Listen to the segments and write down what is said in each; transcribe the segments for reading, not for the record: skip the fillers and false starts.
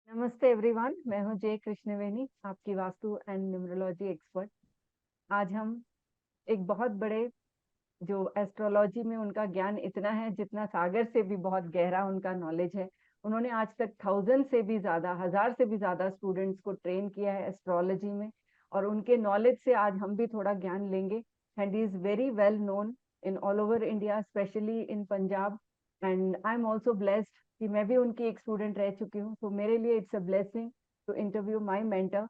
नमस्ते एवरीवन, मैं हूं जय कृष्णवेनी, आपकी वास्तु एंड न्यूमरोलॉजी एक्सपर्ट। आज हम एक बहुत बड़े जो एस्ट्रोलॉजी में उनका ज्ञान इतना है जितना सागर से भी बहुत गहरा उनका नॉलेज है। उन्होंने आज तक 1000 से भी ज्यादा, 1000 से भी ज्यादा स्टूडेंट्स को ट्रेन किया है एस्ट्रोलॉजी में, और उनके नॉलेज से आज हम भी थोड़ा ज्ञान लेंगे। And he is very well known in all over India, specially in Punjab. And I am also blessed कि मैं भी उनकी एक स्टूडेंट रह चुकी हूँ, तो मेरे लिए it's a blessing to interview my mentor.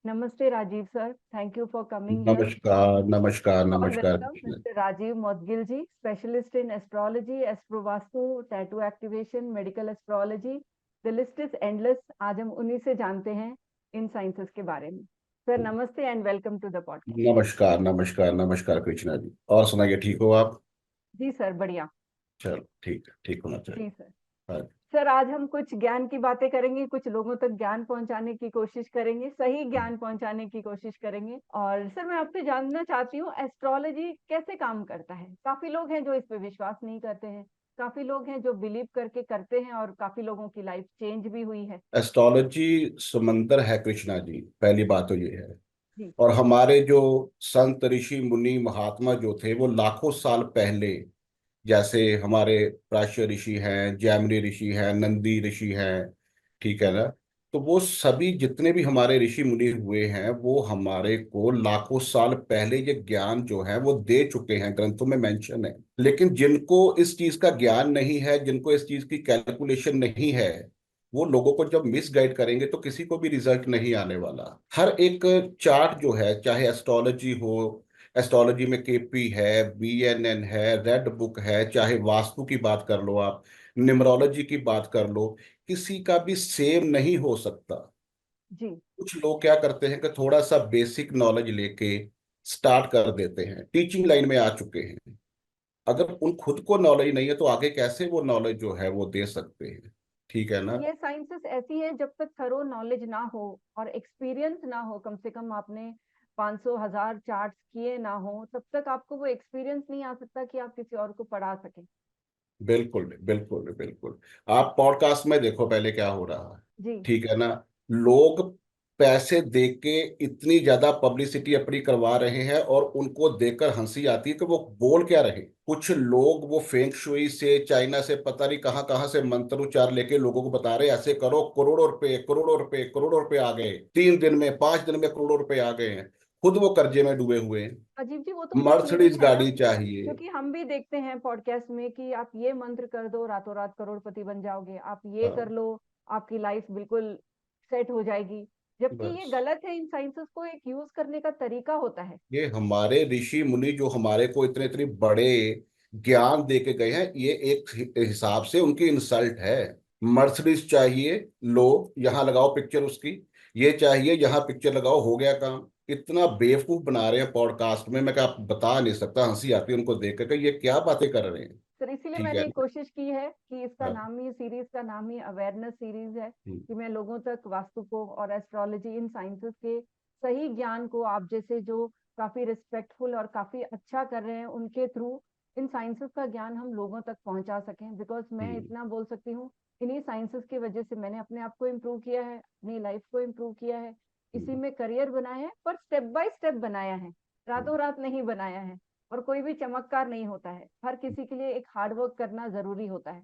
नमस्ते Rajiv sir, thank you for coming here. नमस्कार नमस्कार और नमस्कार welcome Krishna. Mister Rajiv Modgil ji, specialist in astrology, एस्ट्रोवास्तु, tattoo activation, medical astrology. The list is endless. आज हम उन्हीं से जानते हैं इन साइंसेस के बारे में। सर नमस्ते and welcome to the podcast. नमस्कार नमस्कार नमस्कार कृष्णा जी। और सुनाइए, ठीक हो आप? जी सर, बढ़िया। चलो ठीक है, ठीक होना चाहिए। जी सर। हाँ। सर आज हम कुछ ज्ञान की बातें करेंगे, कुछ लोगों तक ज्ञान पहुंचाने की कोशिश करेंगे, सही ज्ञान पहुंचाने की कोशिश करेंगे। और सर मैं आपसे जानना चाहती हूँ एस्ट्रोलॉजी कैसे काम करता है। काफी लोग हैं जो इस पे विश्वास नहीं करते हैं, काफी लोग हैं जो बिलीव करके करते हैं, और काफी लोगों की लाइफ चेंज भी हुई है। एस्ट्रोलॉजी समंदर है कृष्णा जी, पहली बात तो ये है। जी। और हमारे जो संत ऋषि मुनि महात्मा जो थे वो लाखों साल पहले, जैसे हमारे प्राच्य ऋषि हैं, जैमिनी ऋषि हैं, नंदी ऋषि हैं, ठीक है ना। तो वो सभी जितने भी हमारे ऋषि मुनि हुए हैं वो हमारे को लाखों साल पहले ये ज्ञान जो है वो दे चुके हैं, ग्रंथों में मेंशन है। लेकिन जिनको इस चीज का ज्ञान नहीं है, जिनको इस चीज की कैलकुलेशन नहीं है, वो लोगों को जब मिसगाइड करेंगे तो किसी को भी रिजल्ट नहीं आने वाला। हर एक चार्ट जो है, चाहे एस्ट्रोलॉजी हो, एस्ट्रोलॉजी में केपी है, बीएनएन है, रेड बुक है, चाहे वास्तु की बात कर लो आप, न्यूमरोलॉजी की बात कर लो, किसी का भी सेम नहीं हो सकता। जी। कुछ लोग क्या करते हैं कि थोड़ा सा बेसिक नॉलेज लेके स्टार्ट कर देते हैं, टीचिंग लाइन में आ चुके हैं। अगर उन खुद को नॉलेज नहीं है तो आगे कैसे वो नॉलेज जो है वो दे सकते हैं? ठीक है ना। ये साइंसेस ऐसी है, जब तक थरो नॉलेज ना हो और एक्सपीरियंस ना हो, कम से कम आपने 500 1000 चार्ट्स किए ना हो, तब तक आपको वो एक्सपीरियंस नहीं आ सकता कि आप किसी और को पढ़ा सकें। बिल्कुल बिल्कुल बिल्कुल। आप पॉडकास्ट में देखो पहले क्या हो रहा है, जी। ठीक है ना। लोग पैसे दे के इतनी ज्यादा पब्लिसिटी अपनी करवा रहे हैं और उनको देखकर हंसी आती है कि वो बोल क्या रहे। कुछ लोग वो फेंग शुई से, चाइना से, पता नहीं कहाँ कहाँ से मंत्रोच्चार लेके लोगों को बता रहे ऐसे करो, करोड़ों रुपए करोड़ों रुपए करोड़ों रुपए आ गए, 3 दिन में 5 दिन में करोड़ों रुपए आ गए हैं। खुद वो कर्जे में डूबे हुए हैं। अजीब जी, वो तो मर्सिडीज मिसलीडिंग है ना। गाड़ी चाहिए। क्योंकि हम भी देखते हैं पॉडकास्ट में कि आप ये मंत्र कर दो, रातों रात करोड़पति बन जाओगे, आप ये कर हाँ, लो, आपकी लाइफ बिल्कुल सेट हो जाएगी। जबकि ये बस गलत है। इन साइंसेस को एक यूज करने का तरीका होता है। ये हमारे ऋषि मुनि जो हमारे को इतने इतने बड़े ज्ञान दे के गए हैं, ये एक हिसाब से उनकी इंसल्ट है। मर्सिडीज चाहिए, लो यहाँ लगाओ पिक्चर उसकी, ये चाहिए यहाँ पिक्चर लगाओ, हो गया काम। इतना बेवकूफ बना रहे हैं पॉडकास्ट में, मैं क्या आप बता नहीं सकता, हंसी आती है उनको देख कर, ये क्या बातें कर रहे हैं। सर इसीलिए ठीक है मैंने ना। कोशिश की है कि इसका हाँ। नाम ही, सीरीज का नाम ही अवेयरनेस सीरीज है, हम्म। कि मैं लोगों तक वास्तु को और एस्ट्रोलॉजी, इन साइंसेस के सही ज्ञान को, आप जैसे जो काफी रिस्पेक्टफुल और काफी अच्छा कर रहे हैं, उनके थ्रू इन साइंसेस का ज्ञान हम लोगों तक पहुंचा सकें। बिकॉज मैं हम्म। इतना बोल सकती हूँ, इन्हीं साइंसेस की वजह से मैंने अपने आप को इम्प्रूव किया है, अपनी लाइफ को इम्प्रूव किया है, इसी हम्म। में करियर बनाया है, पर स्टेप बाय स्टेप बनाया है, हम्म। रातों रात नहीं बनाया है। और कोई भी चमत्कार नहीं होता है, हर किसी के लिए एक हार्ड वर्क करना जरूरी होता है।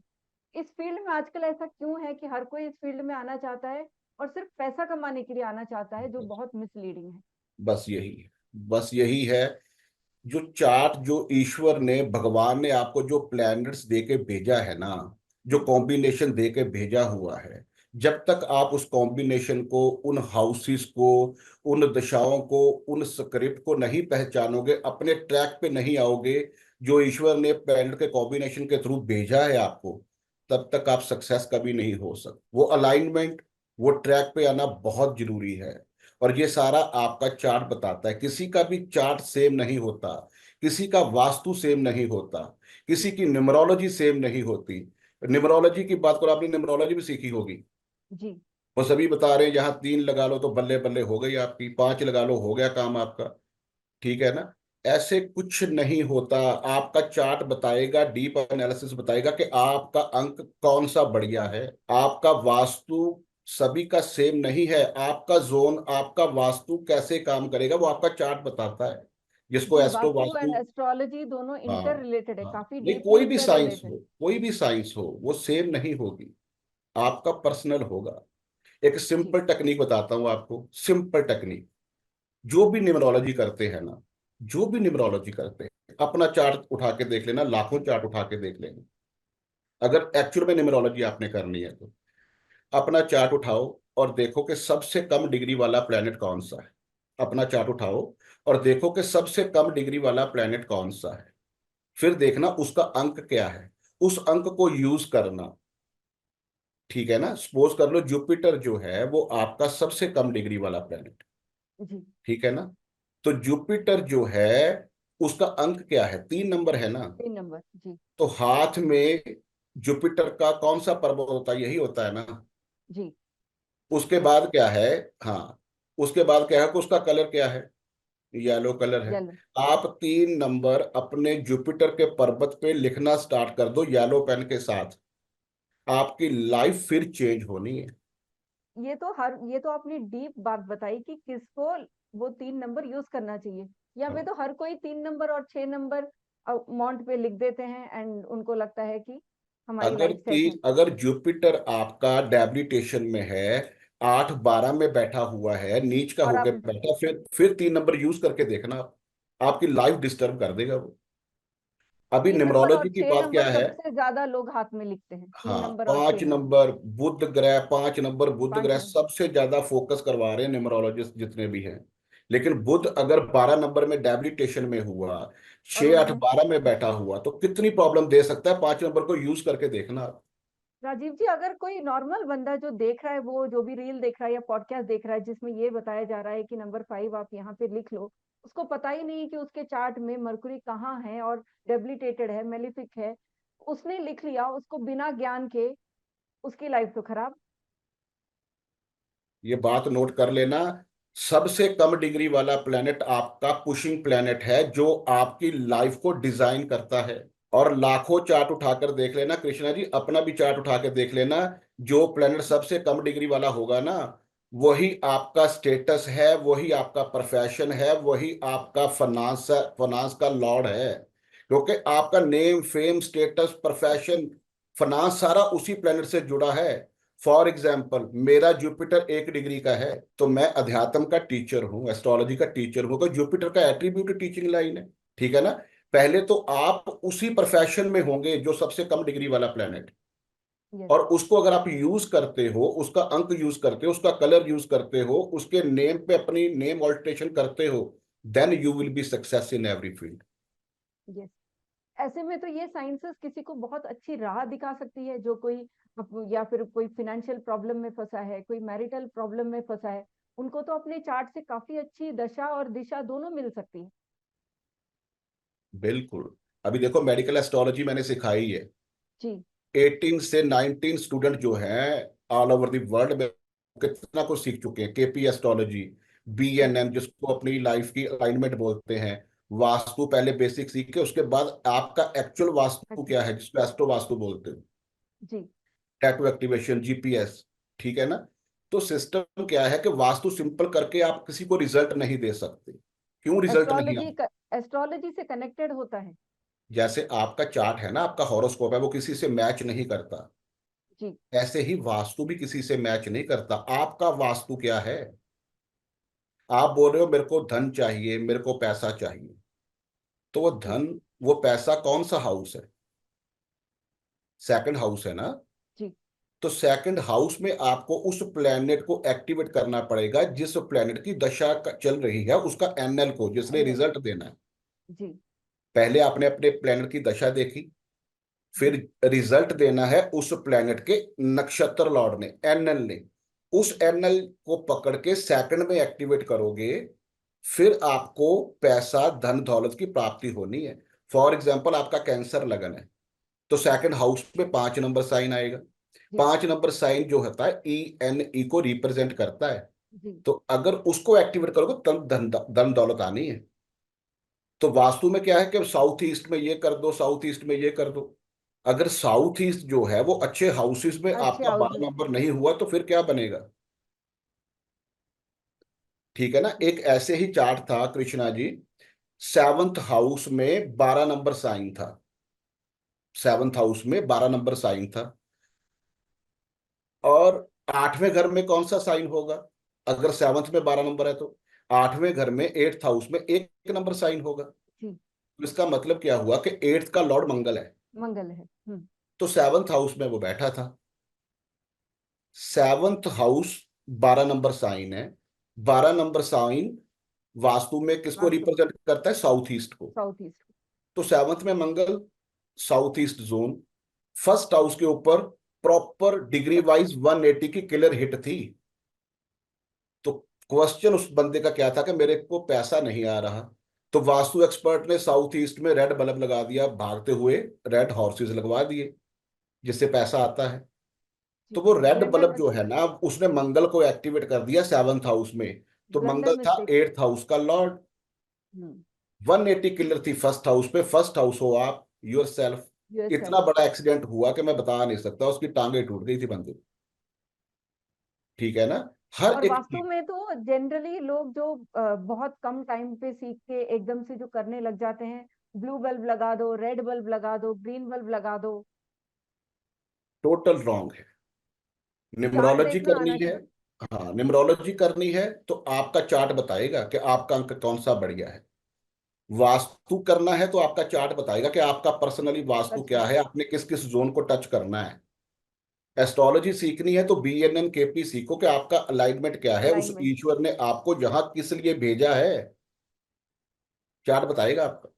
इस फील्ड में आजकल ऐसा क्यों है कि हर कोई इस फील्ड में आना चाहता है और सिर्फ पैसा कमाने के लिए आना चाहता है, जो बस बहुत मिसलीडिंग है। बस यही है, बस यही है। जो चार्ट, जो ईश्वर ने, भगवान ने आपको जो प्लैनेट्स दे के भेजा है ना, जो कॉम्बिनेशन दे के भेजा हुआ है, जब तक आप उस कॉम्बिनेशन को, उन हाउसेस को, उन दशाओं को, उन स्क्रिप्ट को नहीं पहचानोगे, अपने ट्रैक पे नहीं आओगे जो ईश्वर ने प्लैनेट के कॉम्बिनेशन के थ्रू भेजा है आपको, तब तक आप सक्सेस कभी नहीं हो सकते। वो अलाइनमेंट, वो ट्रैक पे आना बहुत जरूरी है। और ये सारा आपका चार्ट बताता है। किसी का भी चार्ट सेम नहीं होता, किसी का वास्तु सेम नहीं होता, किसी की न्यूमरोलॉजी सेम नहीं होती। न्यूमरोलॉजी की बात करो, आपने न्यूमरोलॉजी भी सीखी होगी। जी। वो सभी बता रहे हैं यहाँ 3 लगा लो तो बल्ले बल्ले हो गई आपकी, 5 लगा लो हो गया काम आपका। ठीक है ना। ऐसे कुछ नहीं होता। आपका चार्ट बताएगा, डीप एनालिसिस बताएगा कि आपका अंक कौन सा बढ़िया है, आपका वास्तु सभी का सेम नहीं है। आपका जोन, आपका वास्तु कैसे काम करेगा वो आपका चार्ट बताता है, जिसको जी, astro vastu and vastu. Astrology दोनों हाँ, इंटर रिलेटेड है, हाँ। काफी नहीं, डीपली कोई भी इंटर साइंस रिलेटेड। हो, कोई भी साइंस हो, वो सेम नहीं होगी, आपका पर्सनल होगा। एक जी। सिंपल टेक्निक बताता हूँ आपको, सिंपल टेक्निक। जो भी न्यूमरोलॉजी करते हैं ना, जो भी न्यूमरोलॉजी करते हैं, अपना चार्ट उठा के देख लेना, लाखों चार्ट उठा के देख लेना। अगर एक्चुअल में न्यूमरोलॉजी आपने करनी है तो अपना चार्ट उठाओ और देखो कि सबसे कम डिग्री वाला प्लेनेट कौन सा है। अपना चार्ट उठाओ और देखो कि सबसे कम डिग्री वाला प्लेनेट कौन सा है। फिर देखना उसका अंक क्या है, उस अंक को यूज करना। ठीक है ना? सपोज कर लो जुपिटर जो है वो आपका सबसे कम डिग्री वाला प्लेनेट। जी। ठीक है ना? तो जुपिटर जो है उसका अंक क्या है? 3 नंबर है ना? 3 नंबर। जी। तो हाथ में जुपिटर का कौन सा पर्वत होता है? यही होता है ना? जी। उसके यस। बाद क्या है? हाँ, उसके बाद क्या है कि उसका कलर क्या है? येलो कलर है। येलो। आप 3 नंबर अपने जुपिटर के पर्वत पे लिखना स्टार्ट कर दो येलो पेन के साथ, आपकी लाइफ फिर चेंज होनी है। ये तो आपने डीप बात बताई कि किसको वो 3 नंबर यूज करना चाहिए। यहाँ पे हाँ। तो हर कोई 3 नंबर और 6 नंबर अमाउंट पे लिख देते हैं एंड उनको लगता है कि हमारी अगर लाइफ सेट है। तीन अगर जुपिटर आपका डेबिलिटेशन में है, 8 12 में बैठा हुआ है, नीच का और होकर आप बैठा, फिर 3 नंबर यूज करके देखना आप, आपकी लाइफ डिस्टर्ब कर देगा वो। अभी 3 नंबर और न्यूमरोलॉजी की छह बात नंबर क्या है? सबसे ज्यादा लोग हाथ में लिखते हैं, तीन हाँ, नंबर और छह पांच नंबर नंबर बुध ग्रह, 5 नंबर बुध पांच ग्रह नंबर सबसे ज्यादा फोकस करवा रहे हैं न्यूमरोलॉजिस्ट जितने भी हैं। लेकिन बुध अगर 12 नंबर में डेबिलिटेशन में हुआ, और 6 8 12 में बैठा हुआ, तो कितनी प्रॉब्लम दे सकता है? 5 नंबर को यूज करके देखना आप। राजीव जी, अगर कोई नॉर्मल बंदा जो देख रहा है, वो जो भी रील देख रहा है या पॉडकास्ट देख रहा है जिसमें ये बताया जा रहा है कि नंबर 5 आप यहाँ पे लिख लो, उसको पता ही नहीं कि उसके चार्ट में मरकुरी कहाँ है और डेबिलिटेटेड है, मेलिफिक है, उसने लिख लिया उसको बिना ज्ञान के, उसकी लाइफ तो खराब। ये बात नोट कर लेना, सबसे कम डिग्री वाला प्लेनेट आपका पुशिंग प्लेनेट है, जो आपकी लाइफ को डिजाइन करता है। और लाखों चार्ट उठाकर देख लेना कृष्णा जी, अपना भी चार्ट उठा के देख लेना। जो प्लेनेट सबसे कम डिग्री वाला होगा ना, वही आपका स्टेटस है, वही आपका प्रोफेशन है, वही आपका फाइनेंस का लॉर्ड है। क्योंकि आपका name fame status profession finance सारा उसी प्लेनेट से जुड़ा है। फॉर एग्जाम्पल, मेरा जुपिटर 1 डिग्री का है, तो मैं अध्यात्म का टीचर हूँ, एस्ट्रोलॉजी का टीचर हूँ, तो जुपिटर का एट्रीब्यूट टीचिंग लाइन है। ठीक है ना? पहले तो आप उसी प्रोफेशन में होंगे जो सबसे कम डिग्री वाला प्लेनेट, यस। और उसको अगर आप यूज करते हो, उसका अंक यूज करते हो, उसका कलर यूज करते हो, उसके नेम पे अपनी नेम ऑल्टरेशन करते हो, then you will be success in every field. Yes. ऐसे में तो ये साइंसेस किसी को बहुत अच्छी राह दिखा सकती है, जो कोई या फिर कोई फिनेंशियल प्रॉब्लम में फंसा है, कोई मैरिटल प्रॉब्लम में फंसा है, उनको तो अपने चार्ट से काफी अच्छी दशा और दिशा दोनों मिल सकती है। बिल्कुल। अभी देखो, मेडिकल एस्ट्रोलॉजी मैंने सिखाई है। जी। 18 से 19 स्टूडेंट जो हैं ऑल ओवर द वर्ल्ड में कितना कुछ सीख चुके हैं। केपी एस्ट्रोलॉजी, जी। बीएनएन जिसको अपनी लाइफ की अलाइनमेंट बोलते हैं, वास्तु पहले बेसिक सीख के उसके बाद आपका एक्चुअल वास्तु अच्छा। क्या है जिसको एस्ट्रो वास्तु बोलते हैं, जी। Tattoo activation, GPS. ठीक है ना? तो सिस्टम क्या है कि वास्तु सिंपल करके आप किसी को रिजल्ट नहीं दे सकते। क्यों रिजल्ट नहीं एस्ट्रोलॉजी आता? एस्ट्रोलॉजी से कनेक्टेड होता है। जैसे आपका चार्ट है ना, आपका हॉरोस्कोप है, वो किसी से मैच नहीं करता, जी। ऐसे ही वास्तु भी किसी से मैच नहीं करता। आपका वास्तु क्या है? आप बोल रहे हो मेरे को धन चाहिए, मेरे को पैसा चाहिए, तो वो जी। धन, वो पैसा कौन सा हाउस है? सेकंड हाउस है ना? जी। तो सेकंड हाउस में आपको उस प्लेनेट को एक्टिवेट करना पड़ेगा, जिस प्लेनेट की दशा चल रही है, उसका एनएल को, जिसने एनएल। रिजल्ट देना है। जी। पहले आपने अपने प्लेनेट की दशा देखी, फिर जी। रिजल्ट देना है उस प्लेनेट के नक्षत्र लॉर्ड ने, एनएल ने। उस एनएल को पकड़ के सेकंड में एक्टिवेट करोगे, फिर आपको पैसा धन दौलत की प्राप्ति होनी है। फॉर एग्जाम्पल, आपका कैंसर लगन है, तो सेकंड हाउस में 5 नंबर साइन आएगा। जी। 5 नंबर साइन जो होता है ई को रिप्रेजेंट करता है। जी। तो अगर उसको एक्टिवेट करोगे तब धन धन दौलत आनी है। तो वास्तु में क्या है कि साउथ ईस्ट में ये कर दो, साउथ ईस्ट में ये कर दो। अगर साउथ ईस्ट जो है वो अच्छे हाउसेस में अच्छे आपका हाउसेस। 12 नंबर नहीं हुआ तो फिर क्या बनेगा? ठीक है ना। एक ऐसे ही चार्ट था कृष्णा जी, सेवंथ हाउस में 12 नंबर साइन था। सेवंथ हाउस में 12 नंबर साइन था। और आठवें घर में कौन सा साइन होगा? अगर सेवंथ में 12 नंबर है तो आठवें घर में एट्थ हाउस में एक नंबर साइन होगा। जी। तो इसका मतलब क्या हुआ कि एट्थ का लॉर्ड मंगल है। मंगल है। तो सेवंथ हाउस में वो बैठा था। सेवंथ हाउस 12 नंबर साइन है। 12 नंबर साइन वास्तु में किसको वास्तु में। रिप्रेजेंट करता है? साउथ ईस्ट को। South east. तो सेवंथ में Mangal, south east zone, first house के ऊपर प्रॉपर डिग्री वाइज 180 की क्लियर हिट थी। तो क्वेश्चन उस बंदे का क्या था कि मेरे को पैसा नहीं आ रहा। तो वास्तु एक्सपर्ट ने साउथ ईस्ट में रेड बल्ब लगा दिया, भागते हुए रेड हॉर्सेस लगवा दिए, जिससे पैसा आता है। तो जी। वो रेड ब्लेंडर बल्ब जो मिस्टेक। है ना, उसने मंगल को एक्टिवेट कर दिया सेवंथ हाउस में। तो ब्लंडर मंगल था मिस्टेक। एट्थ हाउस का लॉर्ड। हम्म। 180 किलर थी फर्स्ट हाउस पे। फर्स्ट हाउस हो आप योर सेल्फ। यूएस इतना सेल्फ। बड़ा एक्सीडेंट हुआ कि मैं बता नहीं सकता, उसकी टांगे टूट गई थी बंदे की। ठीक है ना। हर और एक वास्तु में तो जनरली लोग जो बहुत कम टाइम पे सीख के एकदम से जो करने लग जाते हैं, ब्लू बल्ब लगा दो, रेड बल्ब लगा दो, ग्रीन बल्ब लगा दो। टोटल रॉन्ग है। चार्ट निम्रोलॉजी देखना करनी आना है। चाहिए। हाँ, निम्रोलॉजी करनी है तो आपका चार्ट बताएगा कि आपका अंक कौन सा बढ़िया है। वास्तु करना है तो आपका चार्ट बताएगा कि आपका पर्सनली वास्तु क्या पर्सनल। है, आपने किस किस जोन को टच करना है। एस्ट्रोलॉजी सीखनी है तो BNN KP सीखो कि आपका अलाइनमेंट क्या है, उस अलाइनमेंट। ईश्वर ने आपको जहां किस लिए भेजा है। चार्ट बताएगा आपका।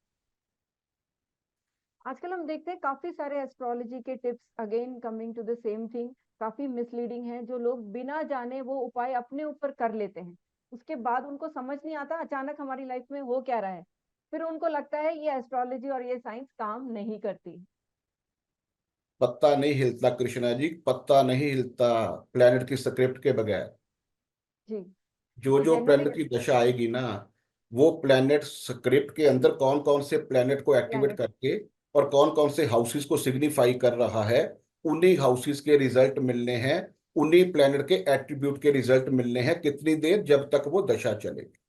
आजकल हम देखते हैं काफी सारे एस्ट्रोलॉजी के tips, again coming to the same thing, काफी मिसलीडिंग है। जो लोग बिना जाने वो उपाय अपने ऊपर कर लेते हैं, उसके बाद उनको समझ नहीं आता अचानक हमारी लाइफ में हो क्या रहा है। फिर उनको लगता है ये एस्ट्रोलॉजी और ये साइंस काम नहीं करती। पत्ता नहीं हिलता कृष्णा जी, पत्ता नहीं हिलता प्लेनेट की स्क्रिप्ट के बगैर। जी। जो तो जो जनरली प्लेनेट की दशा आएगी ना, वो प्लेनेट स्क्रिप्ट के अंदर कौन कौन से प्लेनेट को एक्टिवेट प्लैनेट। करके और कौन कौन से हाउसेस को सिग्निफाई कर रहा है, उन्हीं हाउसेस के रिजल्ट मिलने हैं। उन्हीं प्लेनेट के एट्रीब्यूट के रिजल्ट मिलने हैं। कितनी देर? जब तक वो दशा चलेगी।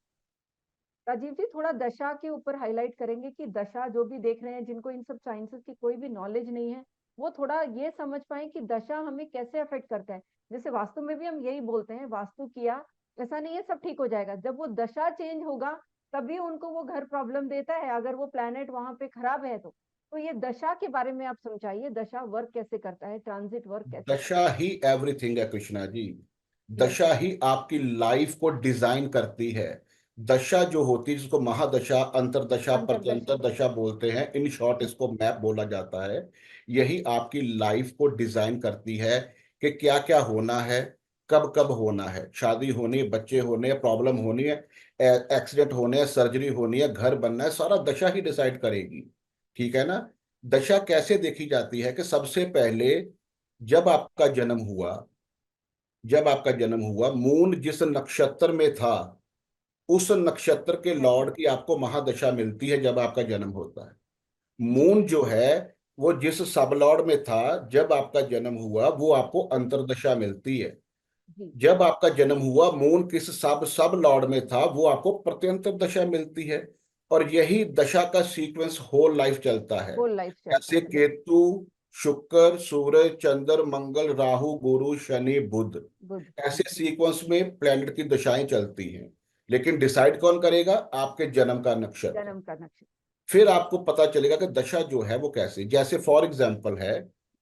राजीव जी, थोड़ा दशा के ऊपर हाईलाइट करेंगे कि दशा जो भी देख रहे हैं, जिनको इन सब साइंसेस की कोई भी नॉलेज नहीं है, वो थोड़ा ये समझ पाए कि दशा हमें कैसे अफेक्ट करता है। जैसे वास्तु में भी हम यही बोलते हैं, वास्तु किया ऐसा नहीं है सब ठीक हो जाएगा, जब वो दशा चेंज होगा तभी उनको वो घर प्रॉब्लम देता है, अगर वो प्लेनेट वहां पे खराब है तो ये दशा के बारे में आप समझाइए, दशा वर्क कैसे करता है, ट्रांजिट वर्क कैसे करता दशा ही एवरीथिंग है कृष्णा जी। है। जी। दशा ही आपकी लाइफ को डिजाइन करती है। दशा जो होती है, जिसको महादशा, अंतरदशा, अंतरदशा। प्रत्यंतर दशा बोलते हैं, इन शॉर्ट जी। इसको मैप बोला जाता है। यही आपकी लाइफ को डिजाइन करती है कि क्या क्या होना है, कब कब होना है। शादी होनी है, बच्चे होने हैं, प्रॉब्लम होनी है, एक्सीडेंट होने हैं, सर्जरी होनी है, घर बनना है, सारा दशा ही डिसाइड करेगी। ठीक है ना। दशा कैसे देखी जाती है कि सबसे पहले जब आपका जन्म हुआ, जब आपका जन्म हुआ, मून जिस नक्षत्र में था, उस नक्षत्र के लॉर्ड की आपको महादशा मिलती है जब आपका जन्म होता है। मून जो है वो जिस सब लॉर्ड में था जब आपका जन्म हुआ, वो आपको अंतरदशा मिलती है। जी। जब आपका जन्म हुआ, मून किस सब सब लॉर्ड में था, वो आपको प्रत्यंतर दशा मिलती है। और यही दशा का सीक्वेंस होल लाइफ चलता है। होल लाइफ चलता जैसे है। केतु, शुक्र, सूरज, चंद्र, मंगल, राहु, गुरु, शनि, बुध, बुध। ऐसे सीक्वेंस में प्लैनेट की दशाएं चलती हैं। लेकिन डिसाइड कौन करेगा? आपके जन्म का नक्षत्र। जन्म का नक्षत्र। फिर आपको पता चलेगा कि दशा जो है वो कैसे। जैसे फॉर एग्जाम्पल है,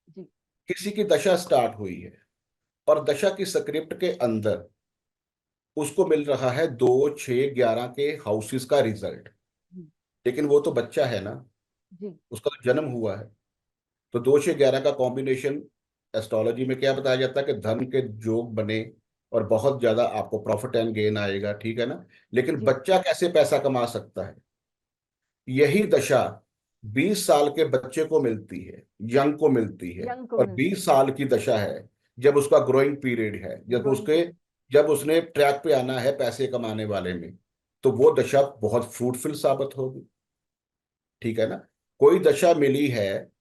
जी। किसी की दशा स्टार्ट हुई है और दशा की स्क्रिप्ट के अंदर उसको मिल रहा है 2, 6, 11 के हाउसेस का रिजल्ट। जी। लेकिन वो तो बच्चा है ना, जी। उसका तो जन्म हुआ है। तो 2, 6, 11 का कॉम्बिनेशन एस्ट्रोलॉजी में क्या बताया जाता है कि धन के योग बने और बहुत ज्यादा आपको प्रॉफिट एंड गेन आएगा। ठीक है ना। लेकिन जी। बच्चा कैसे पैसा कमा सकता है? यही दशा 20 साल के बच्चे को मिलती है, यंग को मिलती है। यंग को और मिलती 20 साल की दशा है जब उसका ग्रोइंग पीरियड है, है, ग्रोइंग पीरियड। जब उसने ट्रैक पे आना है पैसे कमाने वाले में। तो वो दशा बहुत फ्रूटफुल साबित होगी। ठीक है ना। कोई दशा मिली है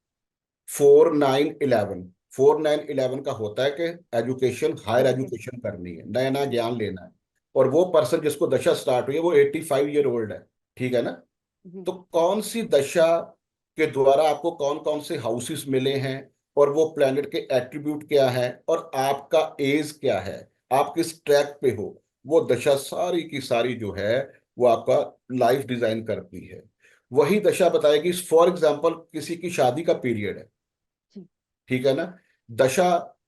4911, 4911 का होता है कि एजुकेशन, हायर एजुकेशन। एजुकेशन करनी है, नया नया ज्ञान लेना है। और वो पर्सन जिसको दशा स्टार्ट हुई है वो 85 ईयर ओल्ड है। ठीक है ना? जी। तो कौन सी दशा के द्वारा आपको कौन कौन से हाउसेस मिले हैं, और वो प्लैनेट के एट्रीब्यूट क्या है, और आपका एज क्या है, आप किस ट्रैक पे हो, वो दशा सारी की सारी जो है वो आपका लाइफ डिजाइन करती है। वही दशा बताएगी। फॉर एग्जाम्पल किसी की शादी का पीरियड है, जी। ठीक है ना? दशा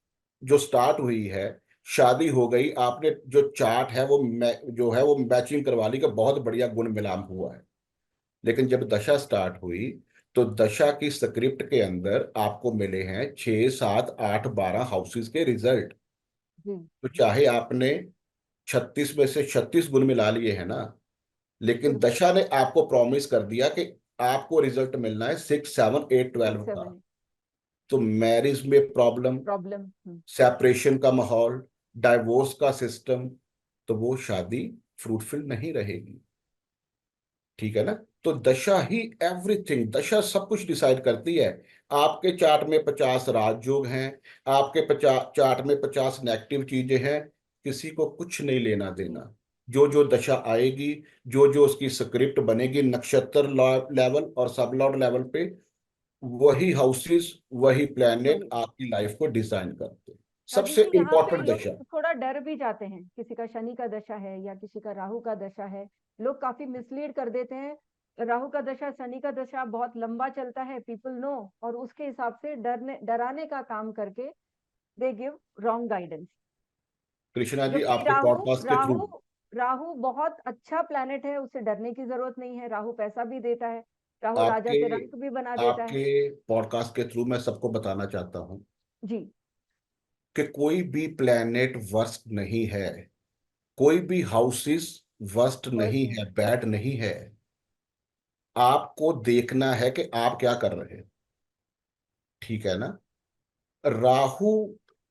जो स्टार्ट हुई है, शादी हो गई, आपने जो चार्ट है वो जो है वो मैचिंग करवा ली कि बहुत बढ़िया गुण मिलान हुआ है। लेकिन जब दशा स्टार्ट हुई तो दशा की स्क्रिप्ट के अंदर आपको मिले हैं 6 7 8 12 हाउसेस के रिजल्ट। जी। तो चाहे आपने 36 में से 36 गुण मिला लिए हैं ना, लेकिन फिर भी दशा ने आपको प्रॉमिस कर दिया कि आपको रिजल्ट मिलना है 6 7 8 12 सिक्स का। सेवन तो मैरिज में प्रॉब्लम, प्रॉब्लम। सेपरेशन का माहौल, डाइवोर्स का सिस्टम, तो वो शादी फ्रूटफुल नहीं रहेगी। ठीक है ना? तो दशा ही एवरीथिंग, दशा सब कुछ डिसाइड करती है। आपके चार्ट में 50 राजयोग हैं, आपके 50 चार्ट में 50 नेगेटिव चीजें हैं, किसी को कुछ नहीं लेना देना। जो जो दशा आएगी, जो जो उसकी स्क्रिप्ट बनेगी नक्षत्र लेवल और सब लॉर्ड लेवल पे, वही हाउसेस, वही प्लैनेट वही। आपकी लाइफ को डिजाइन करते हैं। अभी सबसे भी यहाँ पे इंपॉर्टेंट लोग दशा। थोड़ा डर भी जाते हैं, किसी का शनि का दशा है या किसी का राहु का दशा है, लोग काफी मिसलीड कर देते हैं। राहु का दशा, शनि का दशा बहुत लंबा चलता है, पीपल नो, और उसके हिसाब से डरने डराने का काम करके दे give wrong guidance. Krishna ji, जबकि आपके राहु पॉडकास्ट के थ्रू, राहु राहु बहुत अच्छा प्लेनेट है, उसे डरने की जरूरत नहीं है। राहु पैसा भी देता है, राहु राजा आपके तिरंक भी बना देता है। आपके पॉडकास्ट के थ्रू मैं सबको बताना चाहता हूं जी। कि कोई भी प्लेनेट वर्स्ट नहीं है, कोई भी हाउसेस वर्स्ट वर्ष नहीं नहीं। है, बैड नहीं है। आपको देखना है कि आप क्या कर रहे हैं। ठीक है ना? राहु,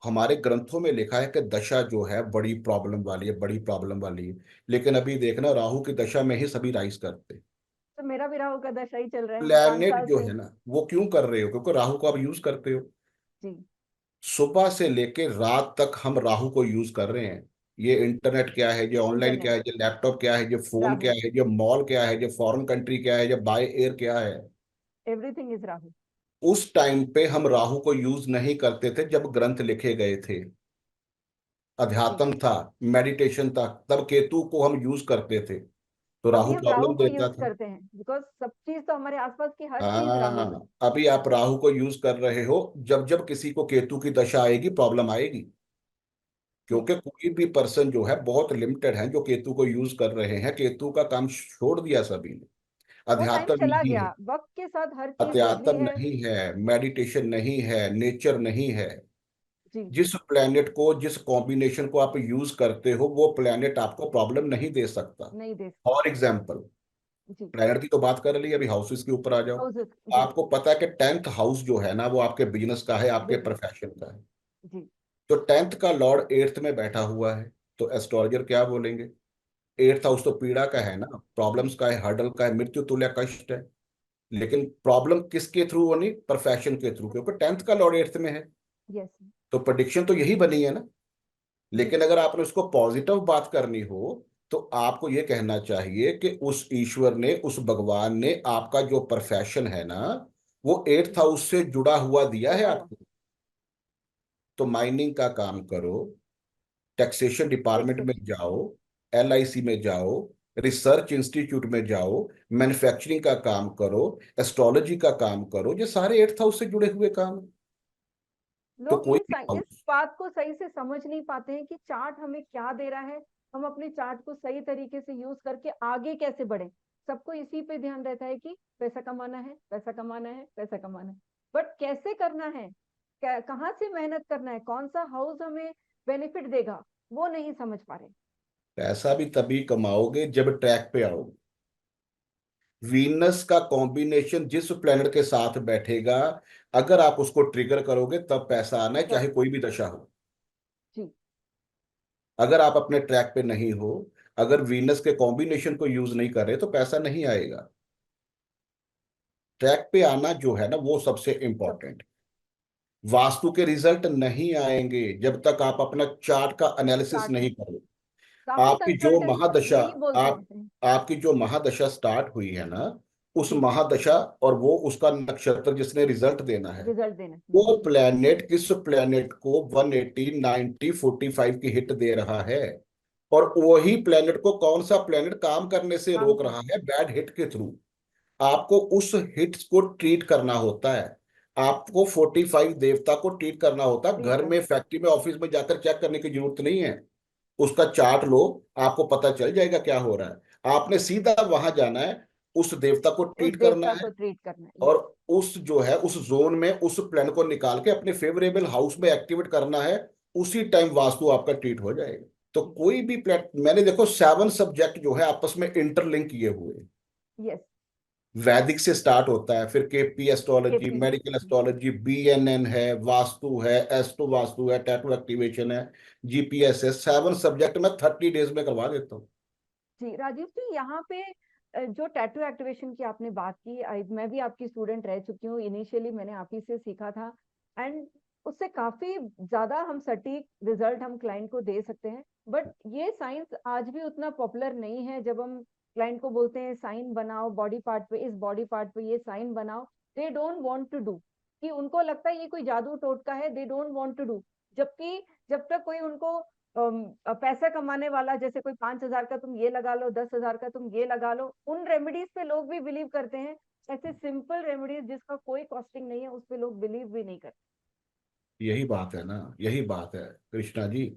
हमारे ग्रंथों में लिखा है कि दशा जो है बड़ी प्रॉब्लम वाली है, बड़ी प्रॉब्लम वाली है। लेकिन अभी देखना, राहु की दशा में ही सभी राइज करते हैं। तो मेरा भी राहु का दशा ही चल रहा है पांच प्लैनेट साल जो से है ना, वो क्यों कर रहे हो? क्योंकि राहु को आप यूज करते हो। जी। सुबह से लेके रात तक हम राहु को यूज कर रहे हैं। ये इंटरनेट क्या है, ये ऑनलाइन क्या इंटरनेट। है, ये लैपटॉप क्या है, ये फोन क्या राहु। है, ये मॉल क्या है, ये फॉरेन कंट्री क्या है, ये बाय एयर क्या है। Everything is Rahu. उस टाइम पे हम राहु को यूज नहीं करते थे जब ग्रंथ लिखे गए थे, जी। अध्यात्म था, मेडिटेशन था, तब केतु को हम यूज करते थे। तो अभी राहु हम राहु प्रॉब्लम को देता यूज था। करते हैं बिकॉज सब चीज तो हमारे आसपास की हर चीज राहु है। हाँ, अभी आप राहु को यूज कर रहे हो, जब जब किसी को केतु की दशा आएगी प्रॉब्लम आएगी। जी। क्योंकि कोई भी पर्सन जो है बहुत लिमिटेड है जो केतु को यूज कर रहे हैं, केतु का काम छोड़ दिया सभी ने। वो टाइम अध्यात्म चला नहीं गया, है, वक्त के साथ हर चीज बदली अध्यात्म है। नहीं है, मेडिटेशन नहीं है, नेचर नहीं है। जी। जिस प्लेनेट को, जिस कॉम्बिनेशन को आप यूज करते हो, वो प्लेनेट आपको प्रॉब्लम नहीं दे सकता। नहीं दे फॉर सकता। एग्जाम्पल, जी। प्लेनेट की तो बात कर ली, अभी हाउसेस के ऊपर आ जाओ। हाउसेस। जी। आपको पता है कि 10th हाउस जो है ना वो आपके बिजनेस का है, आपके बिजनेस। प्रोफेशन का है। जी। तो 10th का लॉर्ड 8th में बैठा हुआ है, तो एस्ट्रोलॉजर क्या बोलेंगे? 8th हाउस तो पीड़ा का है ना, प्रॉब्लम्स का है, हर्डल का है, मृत्यु तुल्य कष्ट है। लेकिन प्रॉब्लम किसके थ्रू होनी? प्रोफेशन के थ्रू, क्योंकि 10th का लॉर्ड 8th में है। यस। तो प्रेडिक्शन तो यही बनी है ना। जी। लेकिन अगर आपने उसको पॉजिटिव बात करनी हो, तो आपको यह कहना चाहिए कि उस ईश्वर ने, उस भगवान ने आपका जो प्रोफेशन है ना, वो 8th हाउस से जुड़ा हुआ दिया है जुड़ा हुआ। आपको। तो माइनिंग का काम करो, टैक्सेशन डिपार्टमेंट में टैक्सेशन। जाओ, एलआईसी में जाओ, रिसर्च इंस्टीट्यूट में जाओ, मैन्युफैक्चरिंग का काम करो, एस्ट्रोलॉजी का काम करो, ये सारे 8th हाउस से जुड़े हुए काम हैं। तो लोग कोई भी इस हाउस, बात को सही से समझ नहीं पाते हैं कि चार्ट हमें क्या दे रहा है, हम अपने चार्ट को सही तरीके से यूज करके आगे कैसे बढ़े। सबको इसी पे ध्यान रहता है कि पैसा कमाना है, पैसा कमाना है, पैसा कमाना है, बट कैसे करना है, कहाँ से मेहनत करना है, कौन सा हाउस हमें बेनिफिट देगा, वो नहीं समझ पा रहे। पैसा भी तभी कमाओगे जब ट्रैक पे आओगे। वीनस का कॉम्बिनेशन जिस प्लेनेट के साथ बैठेगा, अगर आप उसको ट्रिगर करोगे तब पैसा आना है, चाहे तब। कोई भी दशा हो। जी। अगर आप अपने ट्रैक पे नहीं हो, अगर वीनस के कॉम्बिनेशन को यूज नहीं कर रहे, तो पैसा नहीं आएगा। ट्रैक पे आना जो है ना वो सबसे सब। इंपॉर्टेंट। वास्तु के रिजल्ट नहीं आएंगे जब तक आप अपना चार्ट का एनालिसिस स्टार्ट नहीं नहीं। करो। काफी आपकी जो कंसल्टेंट्स महादशा, यही बोलते आप हैं। आपकी जो महादशा स्टार्ट हुई है ना, उस जी। महादशा और वो उसका नक्षत्र जिसने रिजल्ट देना है, रिजल्ट देना। वो प्लेनेट किस प्लेनेट को 180 90 45 की हिट दे रहा है, और वही प्लेनेट को कौन सा प्लेनेट काम करने से काम रोक कर। रहा है बैड हिट के थ्रू। आपको उस हिट्स को ट्रीट करना होता है। आपको 45 देवता को ट्रीट करना होता है। ट्रीट घर में, करना। फैक्ट्री में, ऑफिस में जाकर चेक करने की जरूरत नहीं है। उसका चार्ट लो, आपको पता चल जाएगा क्या हो रहा है। आपने सीधा वहां जाना है, उस देवता को उस ट्रीट करना देवता है, को ट्रीट करना है। और उस जो है उस जोन में उस प्लान को निकाल के अपने फेवरेबल हाउस में एक्टिवेट करना है। उसी टाइम वास्तु आपका ट्रीट हो जाएगा। तो कोई भी प्लेट, मैंने देखो 7 सब्जेक्ट जो है आपस में इंटरलिंक किए हुए हैं। यस। वैदिक से स्टार्ट होता है, फिर KP astrology, KP. Medical astrology, BNN है, वास्तु है, एस्ट्रो वास्तु है, टैटू एक्टिवेशन है, जीपीएस है। 7 सब्जेक्ट में 30 डेज में करवा देता हूँ। जी राजीव जी, यहाँ पे जो टैटू एक्टिवेशन की आपने बात की, मैं भी आपकी स्टूडेंट रह चुकी हूँ। इनिशियली मैंने आप ही से सीखा था, एंड उससे काफी ज्यादा हम सटीक रिजल्ट हम क्लाइंट को दे सकते हैं। बट ये साइंस आज भी उतना पॉपुलर नहीं है। जब हम क्लाइंट को बोलते हैं साइन बनाओ बॉडी पार्ट पे, इस बॉडी पार्ट पे ये साइन बनाओ, they don't want to do. कि उनको लगता है ये कोई जादू टोटका है, they don't want to do. जबकि जब तक कोई उनको पैसा कमाने वाला, जैसे कोई 5,000 का तुम ये लगा लो, 10,000 का तुम ये लगा लो, उन रेमेडीज पे लोग भी बिलीव करते हैं। ऐसे सिंपल रेमेडीज जिसका कोई कॉस्टिंग नहीं है, उस पे लोग बिलीव भी नहीं करते। यही बात है ना, यही बात है कृष्णा जी।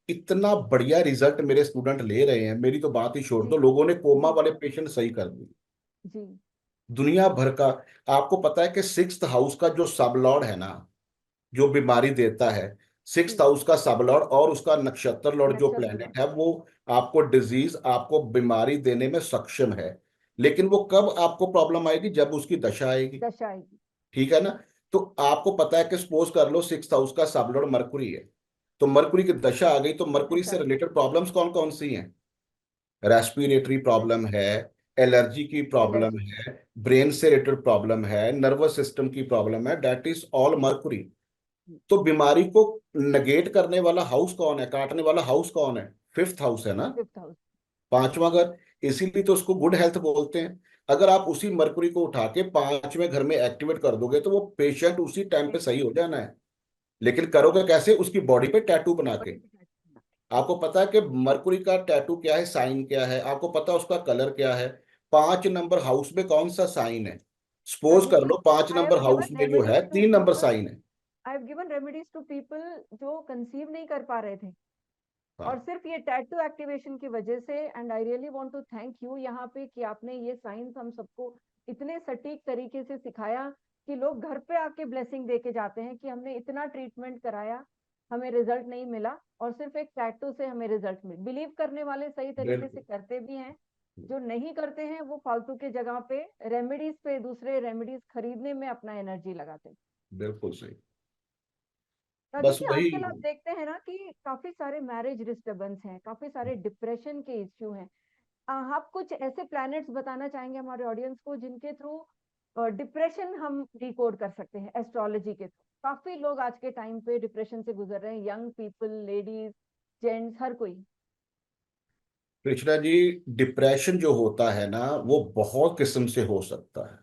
इतना बढ़िया रिजल्ट मेरे स्टूडेंट ले रहे हैं, मेरी तो बात ही छोड़ जी। दो, लोगों ने कोमा जी। वाले पेशेंट सही कर दिए जी। दुनिया भर का। आपको पता है कि 6th हाउस का जो सब लॉर्ड है ना, जो बीमारी देता है, 6th जी। हाउस का सब लॉर्ड और उसका नक्षत्र लॉर्ड जो नक्षत्र लॉ। प्लेनेट है, वो आपको डिजीज, आपको बीमारी देने में सक्षम है। लेकिन वो कब आपको प्रॉब्लम आएगी? जब उसकी दशा आएगी। दशा आएगी। ठीक है ना? तो आपको पता है कि सपोज कर लो 6th हाउस का सब लॉर्ड मरकुरी है, तो मरकुरी की दशा आ गई, तो मरकुरी दशा से आई। रिलेटेड प्रॉब्लम्स कौन कौन सी हैं? रेस्पिरेटरी प्रॉब्लम है, एलर्जी की प्रॉब्लम एलर्जी। है, ब्रेन से रिलेटेड प्रॉब्लम है, नर्वस सिस्टम की प्रॉब्लम है, दैट इज ऑल मरकुरी। तो बीमारी को नेगेट करने वाला हाउस कौन है, काटने वाला हाउस कौन है? 5th हाउस है ना, 5th हाउस। 5वां घर। इसीलिए तो उसको गुड हेल्थ बोलते हैं। अगर आप उसी मरकुरी को उठा के 5वें घर में एक्टिवेट कर दोगे, तो वो पेशेंट उसी टाइम पे सही हो जाना है। लेकिन करोगे कैसे? उसकी बॉडी पे टैटू बना के। बड़ी प्रॉब्लम। आपको पता है कि मरकुरी का टैटू क्या है, साइन क्या है? आपको पता है उसका कलर क्या है? 5 नंबर हाउस में कौन सा साइन है? सपोज राजीव कर जी, लो, पांच I have number house given में जो रेमेडीज है टू 3 नंबर पीपल। साइन है। I have given remedies to people जो कंसीव नहीं कर पा रहे थे, और हाँ, सिर्फ ये टैटू एक्टिवेशन की वजह से। And I really want to thank you यहाँ पे कि आपने ये साइंस हम सबको इतने सटीक तरीके से सिखाया कि लोग घर पे आके ब्लेसिंग दे के जाते हैं कि हमने इतना ट्रीटमेंट कराया, हमें रिजल्ट नहीं मिला, और सिर्फ एक टैटू से हमें रिजल्ट मिल। बिलीव करने वाले सही तरीके से बिल्कुल करते भी हैं। जो नहीं करते हैं वो फालतू के जगह पे रेमेडीज पे, दूसरे रेमेडीज खरीदने में अपना एनर्जी लगाते हैं। बिल्कुल सही। राजीव बस जी, वही। आजकल आप देखते हैं ना कि काफी सारे मैरिज डिस्टरबेंस हैं, काफी सारे डिप्रेशन के इश्यू हैं। आप कुछ ऐसे प्लैनेट्स बताना चाहेंगे हमारे ऑडियंस को जिनके थ्रू डिप्रेशन हम डिकोड कर सकते हैं एस्ट्रोलॉजी के थ्रू? काफी लोग आज के टाइम पे डिप्रेशन से गुजर रहे हैं, यंग पीपल, लेडीज, जेंट्स, हर कोई। कृष्णा जी, डिप्रेशन जो होता है ना, वो बहुत किस्म से हो सकता है।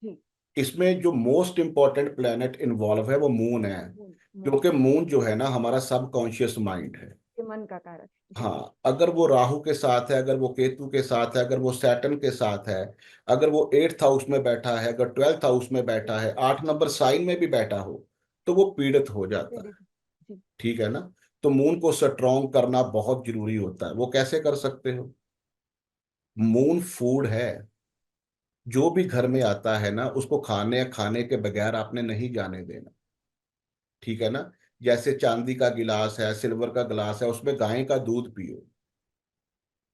जी। इसमें जो मोस्ट इंपॉर्टेंट प्लेनेट इन्वॉल्व है वो मून है। मून। क्योंकि मून जो है ना हमारा सबकॉन्शियस माइंड है। ये मन का कारक। जी। हाँ, अगर वो राहु के साथ है, अगर वो केतु के साथ है, अगर वो सैटर्न के साथ है, अगर वो 8th हाउस में बैठा है, अगर 12th हाउस में बैठा है, 8 नंबर साइन में भी बैठा हो, तो वो पीड़ित हो जाता है। जी। ठीक है ना? तो मून को स्ट्रॉन्ग करना बहुत जरूरी होता है। वो कैसे कर सकते हो? मून फूड है। जो भी घर में आता है ना, उसको खाने खाने के बगैर आपने नहीं जाने देना। ठीक है ना? जैसे चांदी का गिलास है, सिल्वर का गिलास है, उसमें गाय का दूध पियो।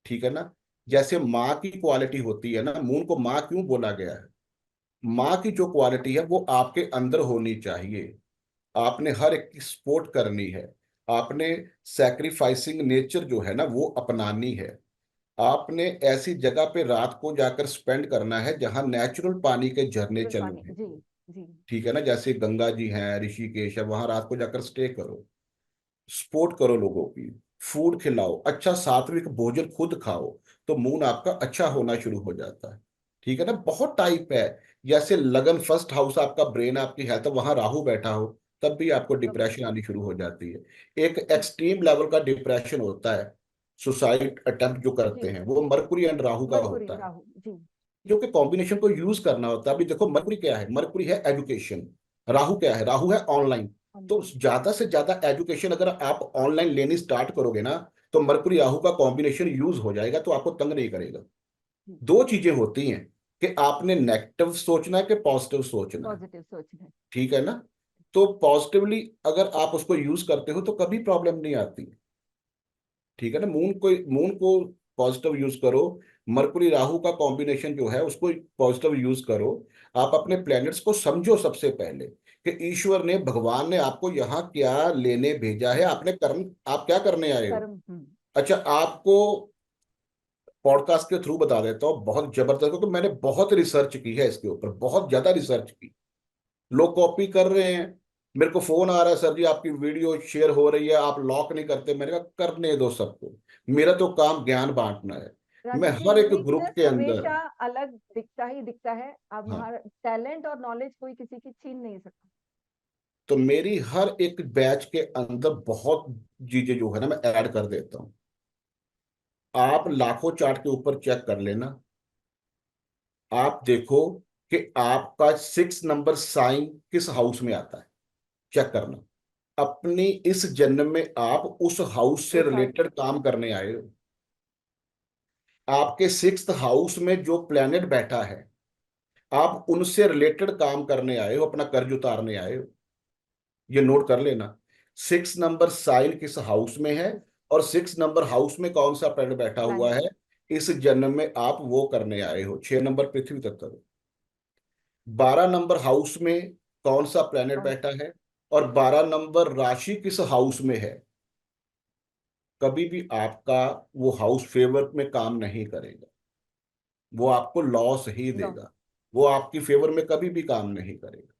ठीक है ना? जैसे माँ की क्वालिटी होती है ना, मून को माँ क्यों बोला गया है? माँ की जो क्वालिटी है वो आपके अंदर होनी चाहिए। आपने हर एक की सपोर्ट करनी है। आपने सैक्रिफाइसिंग नेचर जो है ना वो अपनानी है। आपने ऐसी जगह पे रात को जाकर स्पेंड करना है जहां नेचुरल पानी के झरने नेचुरल चल पानी। रहे हैं। जी। जी ठीक है ना, जैसे गंगा जी हैं, ऋषिकेश है, वहां रात को जाकर स्टे करो, सपोर्ट करो लोगों की, फूड खिलाओ, अच्छा सात्विक भोजन खुद खाओ, तो मूड आपका अच्छा होना शुरू हो जाता है। ठीक है ना, बहुत टाइप है। जैसे लगन फर्स्ट हाउस आपका ब्रेन आपकी हेल्थ, वहां राहु बैठा हो तब भी आपको तब भी। डिप्रेशन आनी शुरू हो जाती है। एक जी एक्सट्रीम लेवल का डिप्रेशन होता है, सुसाइड अटेम्प्ट जो जी करते हैं, वो मरकुरी एंड राहु का मरकुरी होता है, राहु जी। जो कि कॉम्बिनेशन को यूज करना होता है। अभी देखो मरकुरी क्या है, मरकुरी है एजुकेशन, राहु क्या है, राहु है ऑनलाइन। तो ऑनलाइन। ज्यादा से ज्यादा एजुकेशन अगर आप ऑनलाइन लेनी स्टार्ट करोगे ना, तो मरकुरी राहु का कॉम्बिनेशन यूज हो जाएगा, तो आपको तंग नहीं करेगा। जी दो चीजें होती हैं कि आपने नेगेटिव सोचना है कि पॉजिटिव सोचना है। पॉजिटिव सोचना है। ठीक है ना, तो पॉजिटिवली अगर आप उसको यूज करते हो तो कभी प्रॉब्लम नहीं आती। ठीक है ना, मून को पॉजिटिव यूज करो, मरकुरी राहु का कॉम्बिनेशन जो है उसको पॉजिटिव यूज करो। आप अपने प्लैनेट्स को समझो सबसे पहले कि ईश्वर ने, भगवान ने आपको यहाँ क्या लेने भेजा है, आपने कर्म, आप क्या करने आए हो। कर्म। अच्छा, आपको पॉडकास्ट के थ्रू बता देता हूँ, बहुत जबरदस्त, क्योंकि मैंने बहुत रिसर्च की है इसके ऊपर, बहुत ज्यादा रिसर्च की। लोग कॉपी कर रहे हैं, मेरे को फोन आ रहा है, सर जी आपकी वीडियो शेयर हो रही है, आप लॉक नहीं करते। मैंने कहा करने दो सबको, मेरा तो काम ज्ञान बांटना है। मैं राजीव जी, हर एक ग्रुप यूनिकनेस के अंदर, हमेशा अलग दिखता ही दिखता है। अब हाँ, हर टैलेंट और नॉलेज कोई किसी की छीन नहीं सकता। तो मेरी हर एक बैच के अंदर बहुत चीजें जो है ना मैं ऐड कर देता हूँ। आप लाखों चार्ट के ऊपर चेक कर लेना, आप देखो कि आपका 6 नंबर साइन किस हाउस में आता है, चेक करना। अपनी इस जन्म में आप उस हाउस से उस हाउस। रिलेटेड काम करने आए हो। आपके 6th हाउस में जो प्लेनेट बैठा है, आप उनसे रिलेटेड काम करने आए हो, अपना कर्ज उतारने आए हो। ये नोट कर लेना, 6 नंबर साइन किस हाउस में है, और 6 नंबर हाउस में कौन सा प्लेनेट बैठा हुआ प्लैनेट। है, इस जन्म में आप वो करने आए हो। 6 नंबर पृथ्वी तत्व, 12 नंबर हाउस में कौन सा प्लेनेट कौन। बैठा है, और 12 नंबर राशि किस हाउस में है। कभी भी आपका वो हाउस फेवर में काम नहीं करेगा, वो आपको लॉस ही लॉ। देगा, वो आपकी फेवर में कभी भी काम नहीं करेगा।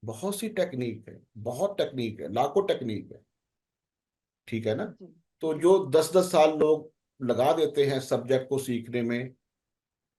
बहुत सी टेक्निक है, बहुत टेक्निक है, लाखों टेक्निक है। ठीक है ना, जी तो जी जो 10-10 साल लोग लगा देते हैं सब्जेक्ट को सीखने में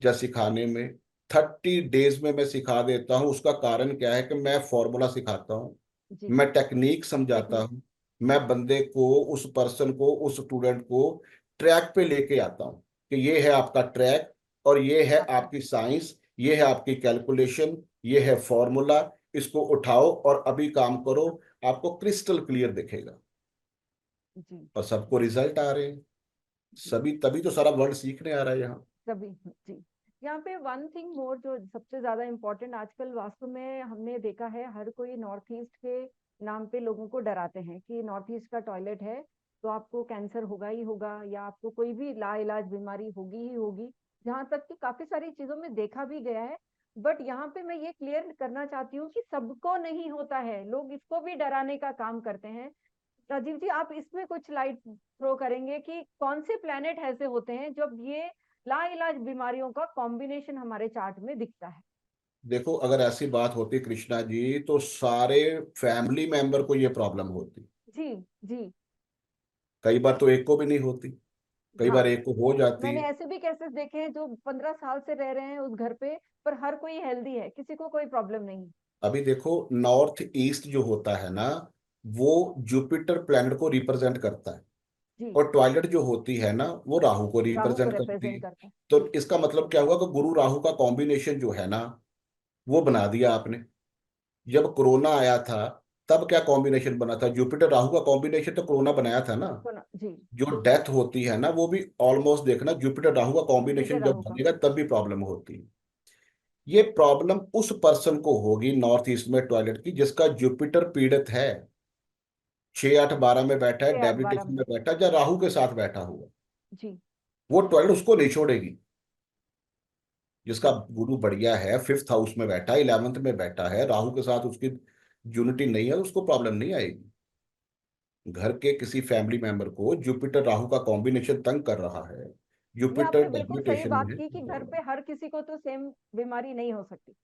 या सिखाने में, 30 डेज में मैं सिखा देता हूँ। उसका कारण क्या है कि मैं फॉर्मूला सिखाता हूँ, जी। मैं टेक्निक समझाता टेक्निक। हूँ, मैं बंदे को, उस पर्सन को, उस स्टूडेंट को ट्रैक पे लेके आता हूँ कि ये है आपका ट्रैक, और ये है आपका। आपकी साइंस, ये है आपकी कैलकुलेशन, ये है फॉर्मूला, इसको उठाओ और अभी काम करो। आपको क्रिस्टल क्लियर दिखेगा, जी और सबको रिजल्ट आ रहे हैं। जी। सभी, तभी तो सारा वर्ल्ड सीखने आ रहा है यहाँ। सभी। जी। यहाँ पे वन थिंग मोर जो सबसे ज्यादा इम्पोर्टेंट आजकल वास्तव में हमने देखा है, हर कोई नॉर्थ ईस्ट के नाम पे लोगों को डराते हैं कि नॉर्थ ईस्ट का टॉयलेट है तो आपको कैंसर होगा ही होगा, या आपको कोई भी लाइलाज बीमारी होगी ही होगी। जहां तक कि काफी सारी चीजों में देखा भी गया है। बट यहाँ पे मैं ये क्लियर करना चाहती हूँ कि सबको नहीं होता है, लोग इसको भी डराने का काम करते हैं। राजीव जी, आप इसमें कुछ लाइट थ्रो करेंगे कि कौन से प्लेनेट ऐसे होते हैं जब ये लाइलाज बीमारियों का कॉम्बिनेशन हमारे चार्ट में दिखता है। देखो, अगर ऐसी बात होती कृष्णा जी, तो सारे फैमिली मेंबर को ये प्रॉब्लम होती। जी जी। कई बार तो एक को भी नहीं होती, कई हाँ, बार एक को हो जाती मैंने है। ऐसे भी केसेस देखे हैं जो 15 साल से रह रहे हैं उस घर पे, पर हर कोई हेल्दी है, किसी को कोई प्रॉब्लम नहीं। अभी देखो, नॉर्थ ईस्ट जो होता है ना, वो जुपिटर प्लैनेट को रिप्रेजेंट करता है, जी। और टॉयलेट जो होती है ना, वो राहु को राहु को रिप्रेजेंट करती रिप्रेजेंट है। करता है। तो जी इसका मतलब क्या हुआ कि गुरु राहु का कॉम्बिनेशन जो है ना, वो बना दिया आपने। जब कोरोना आया था, तब क्या कॉम्बिनेशन बना था, जुपिटर राहु का कॉम्बिनेशन तो कोरोना बनाया था ना। जी। जो डेथ होती है ना, वो भी ऑलमोस्ट देखना, जुपिटर राहु का जुपिटर कॉम्बिनेशन जब राहु का। बनेगा तब भी प्रॉब्लम होती है। ये प्रॉब्लम उस पर्सन को होगी नॉर्थ ईस्ट में टॉयलेट की, जिसका जुपिटर पीड़ित है, 6, 8, 12 में बैठा है, 6, 8, 12 डेबिलिटेशन में। में बैठा है, या राहु के साथ बैठा हुआ, जी वो टॉयलेट उसको नहीं छोड़ेगी। जिसका जी। गुरु बढ़िया है, 5th हाउस में बैठा है, 11th में बैठा है, राहु के साथ उसकी यूनिटी नहीं है, तो उसको प्रॉब्लम नहीं आएगी। घर के किसी फैमिली मेंबर को जुपिटर राहु का कॉम्बिनेशन तंग कर रहा है, ये जुपिटर आपने बिल्कुल सही डेबिलिटेशन में बात है, की कि घर प्रॉब्लम। पे हर किसी को तो सेम बीमारी नहीं हो सकती।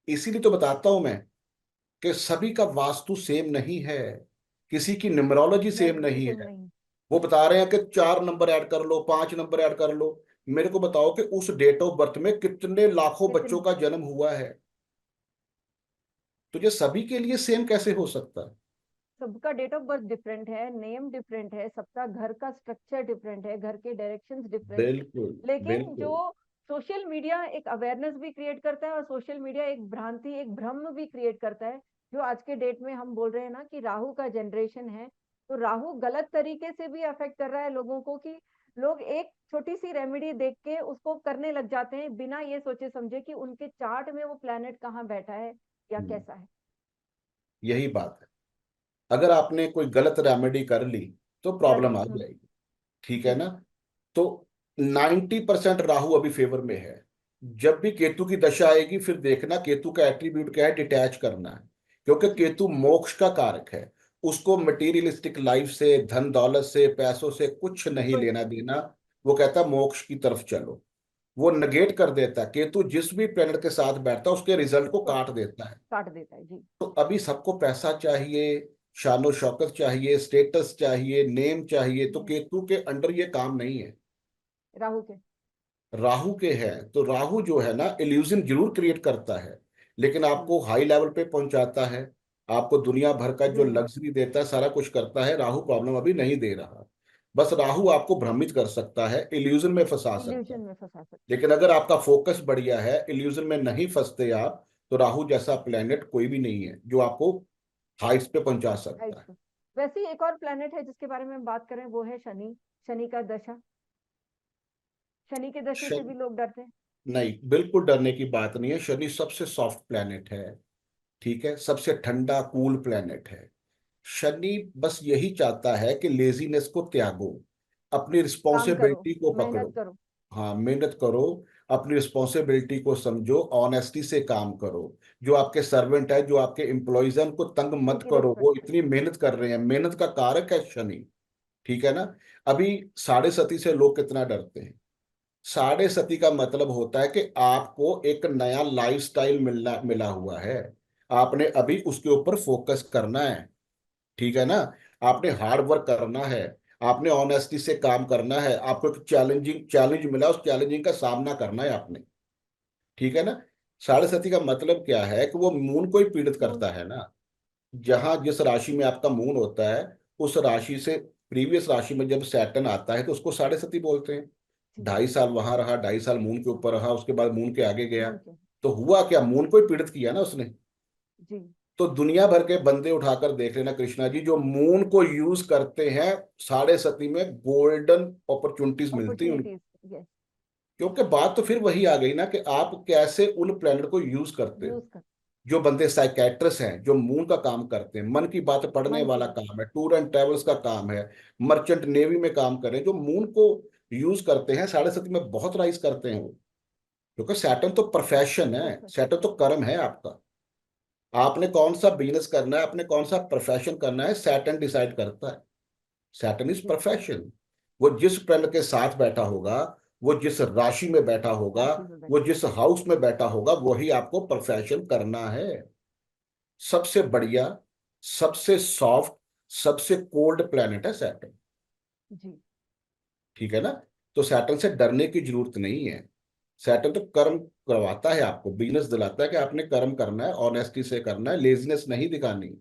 इसीलिए तो बताता हूं मैं कि सभी का वास्तु सेम नहीं है, किसी की न्यूमरोलॉजी सेम बिल्कुल नहीं सेम है। नहीं। वो बता रहे हैं कि 4 नंबर ऐड कर लो, 5 नंबर ऐड कर लो। मेरे को बताओ कि उस डेट ऑफ बर्थ में कितने लाखों बच्चों कितने, का जन्म हुआ है, तो ये सभी के लिए सेम कैसे हो सकता है? सबका डेट ऑफ बर्थ डिफरेंट है, नेम डिफरेंट है, सबका घर का स्ट्रक्चर डिफरेंट है, घर के डायरेक्शंस डिफरेंट है। बिल्कुल लेकिन जो बिल्कुल। सोशल मीडिया एक अवेयरनेस भी क्रिएट करता है, और सोशल मीडिया एक भ्रांति, एक भ्रम भी क्रिएट करता है। जो आज के डेट में हम बोल रहे हैं ना कि राहु का जनरेशन है, तो राहु गलत तरीके से भी अफेक्ट कर रहा है लोगों को, कि लोग एक छोटी सी रेमेडी देख के उसको करने लग जाते हैं, बिना ये सोचे समझे कि उनके चार्ट में वो प्लेनेट कहाँ बैठा है या हम्म, कैसा है। यही बात है। अगर आपने कोई गलत रेमेडी कर ली तो प्रॉब्लम आ जाएगी, ठीक है जी। ना? तो 90% राहु अभी फेवर में है। जब भी केतु की दशा आएगी फिर देखना केतु का एट्रीब्यूट क्या है, डिटैच करना है। क्योंकि जी। केतु मोक्ष का कारक है। उसको मटेरियलिस्टिक लाइफ से, धन दौलत से, पैसों से कुछ नहीं कोई लेना देना। वो कहता है मोक्ष की तरफ चलो। वो नेगेट कर देता है, केतु जिस भी प्लेनेट के साथ बैठता है उसके रिजल्ट को उसको काट देता है। काट देता है जी। तो अभी सबको पैसा चाहिए, शानो शौकत चाहिए, स्टेटस चाहिए, नेम चाहिए, तो हम्म, केतु के अंडर ये काम नहीं है। राहु के। राहु के हैं तो राहु जो है ना इल्यूजन जरूर क्रिएट करता है, लेकिन हम्म, आपको हाई लेवल पे पहुंचाता है। आपको दुनिया भर का जो दुनिया। लग्जरी देता है, सारा कुछ करता है। राहु प्रॉब्लम अभी नहीं दे रहा। बस राहु आपको भ्रमित कर सकता है, इल्यूजन में फंसा सकता इल्यूजन है। में फंसा सकता है। लेकिन अगर आपका फोकस बढ़िया है, इल्यूजन में नहीं फंसते आप, तो राहु जैसा प्लेनेट कोई भी नहीं है जो आपको हाइट्स पे पहुंचा हाइट सकता है। पे। वैसे ही एक और प्लेनेट है जिसके बारे में हम बात करें, वो है शनि। शनि का दशा, शनि के दशे से शनि, भी लोग डरते हैं। नहीं बिल्कुल डरने की बात नहीं है। शनि सबसे सॉफ्ट प्लेनेट है, ठीक है, सबसे ठंडा कूल प्लेनेट है। शनि बस यही चाहता है कि लेजीनेस को त्यागो, अपनी काम करो, रिस्पॉन्सिबिलिटी को मेहनत पकड़ो। करो। हाँ, मेहनत करो, अपनी रिस्पॉन्सिबिलिटी को समझो, ऑनेस्टी से काम करो। जो आपके सर्वेंट है, जो आपके एम्प्लॉयज हैं, उनको तंग मत उनकी करो। वो रिस्पेक्ट करो। इतनी मेहनत कर रहे हैं, मेहनत का कारक है शनि, ठीक है ना? अभी साढ़े सती से लोग कितना डरते हैं। साढ़े सती का मतलब होता है कि आपको एक नया लाइफस्टाइल मिलना मिला हुआ है। आपने अभी उसके ऊपर फोकस करना है, ठीक है ना? आपने हार्ड वर्क करना है, आपने ऑनेस्टी से काम करना है। आपको एक चैलेंजिंग चैलेंज मिला, उस चैलेंजिंग का सामना करना है आपने, ठीक है ना? साढ़े सती का मतलब क्या है कि वो मून को ही पीड़ित मून। करता है ना। जहां जिस राशि में आपका मून होता है, उस राशि से प्रीवियस राशि में जब सैटर्न आता है तो उसको साढ़े सती बोलते हैं। जी। 2.5 साल वहां रहा, 2.5 साल मून के ऊपर रहा, उसके बाद मून के आगे गया। मून के। तो हुआ क्या, मून को ही पीड़ित किया ना उसने। जी। तो दुनिया भर के बंदे उठाकर देख लेना कृष्णा जी, जो मून को यूज करते हैं, साढ़े सती में गोल्डन अपॉर्चुनिटीज मिलती हैं उनको। अपॉर्चुनिटीज। यस। क्योंकि बात तो फिर वही आ गई ना कि आप कैसे उन प्लैनेट को यूज करते हो। यूज कर। जो बंदे साइकेट्रिस्ट हैं, जो मून का काम करते हैं, मन की बात पढ़ने मन की वाला बात। काम है, टूर एंड ट्रेवल्स का काम है, मर्चेंट नेवी में काम करें, जो मून को यूज करते हैं, साढ़े सती में बहुत राइज करते हैं वो। क्योंकि सैटर्न तो प्रोफेशन है, परफेक्ट। सैटर्न तो कर्म है आपका। आपने कौन सा बिजनेस करना है, आपने कौन सा प्रोफेशन करना है, सैटर्न डिसाइड करता है। सैटर्न इज जी। प्रोफेशन। वो जिस प्लैनेट के साथ बैठा होगा, वो जिस राशि में बैठा होगा, राशि में वो बैठा। जिस हाउस में बैठा होगा, वही आपको प्रोफेशन करना है। सबसे बढ़िया, सबसे सॉफ्ट, सबसे कोल्ड प्लैनेट है सैटर्न, जी। ठीक है ना? तो सैटर्न से डरने की जरूरत नहीं है। सैटर्न तो कर्म करवाता है, आपको बिजनेस दिलाता है कि आपने कर्म करना है, ऑनेस्टी से करना है, लेजीनेस नहीं दिखानी।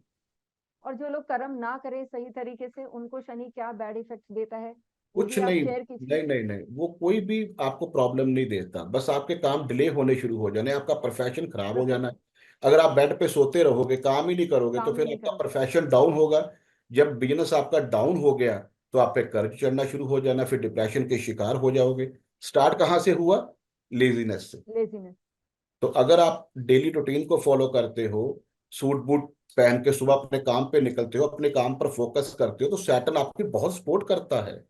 और जो लोग कर्म ना करें सही तरीके से, उनको शनि क्या बैड इफेक्ट देता है, वो कुछ भी आप नहीं, शेयर कीजिए। नहीं नहीं नहीं, वो कोई भी आपको प्रॉब्लम नहीं देता। बस आपके काम डिले होने शुरू हो जाने, आपका प्रोफेशन खराब हो जाना है। अगर आप बेड पे सोते रहोगे, काम ही नहीं करोगे, तो काम ही फिर नहीं आपका करो। प्रोफेशन डाउन होगा। जब बिजनेस आपका डाउन हो गया, तो आप पे कर्ज चढ़ना शुरू हो जाना, फिर डिप्रेशन के शिकार हो जाओगे। स्टार्ट कहाँ से हुआ? लेजीनेस से। लेजीनेस। तो अगर आप डेली रूटीन को फॉलो करते हो, सूट बूट पहन के सुबह अपने काम पे निकलते हो, अपने काम पर फोकस करते हो, तो सैटर्न आपकी बहुत सपोर्ट करता है।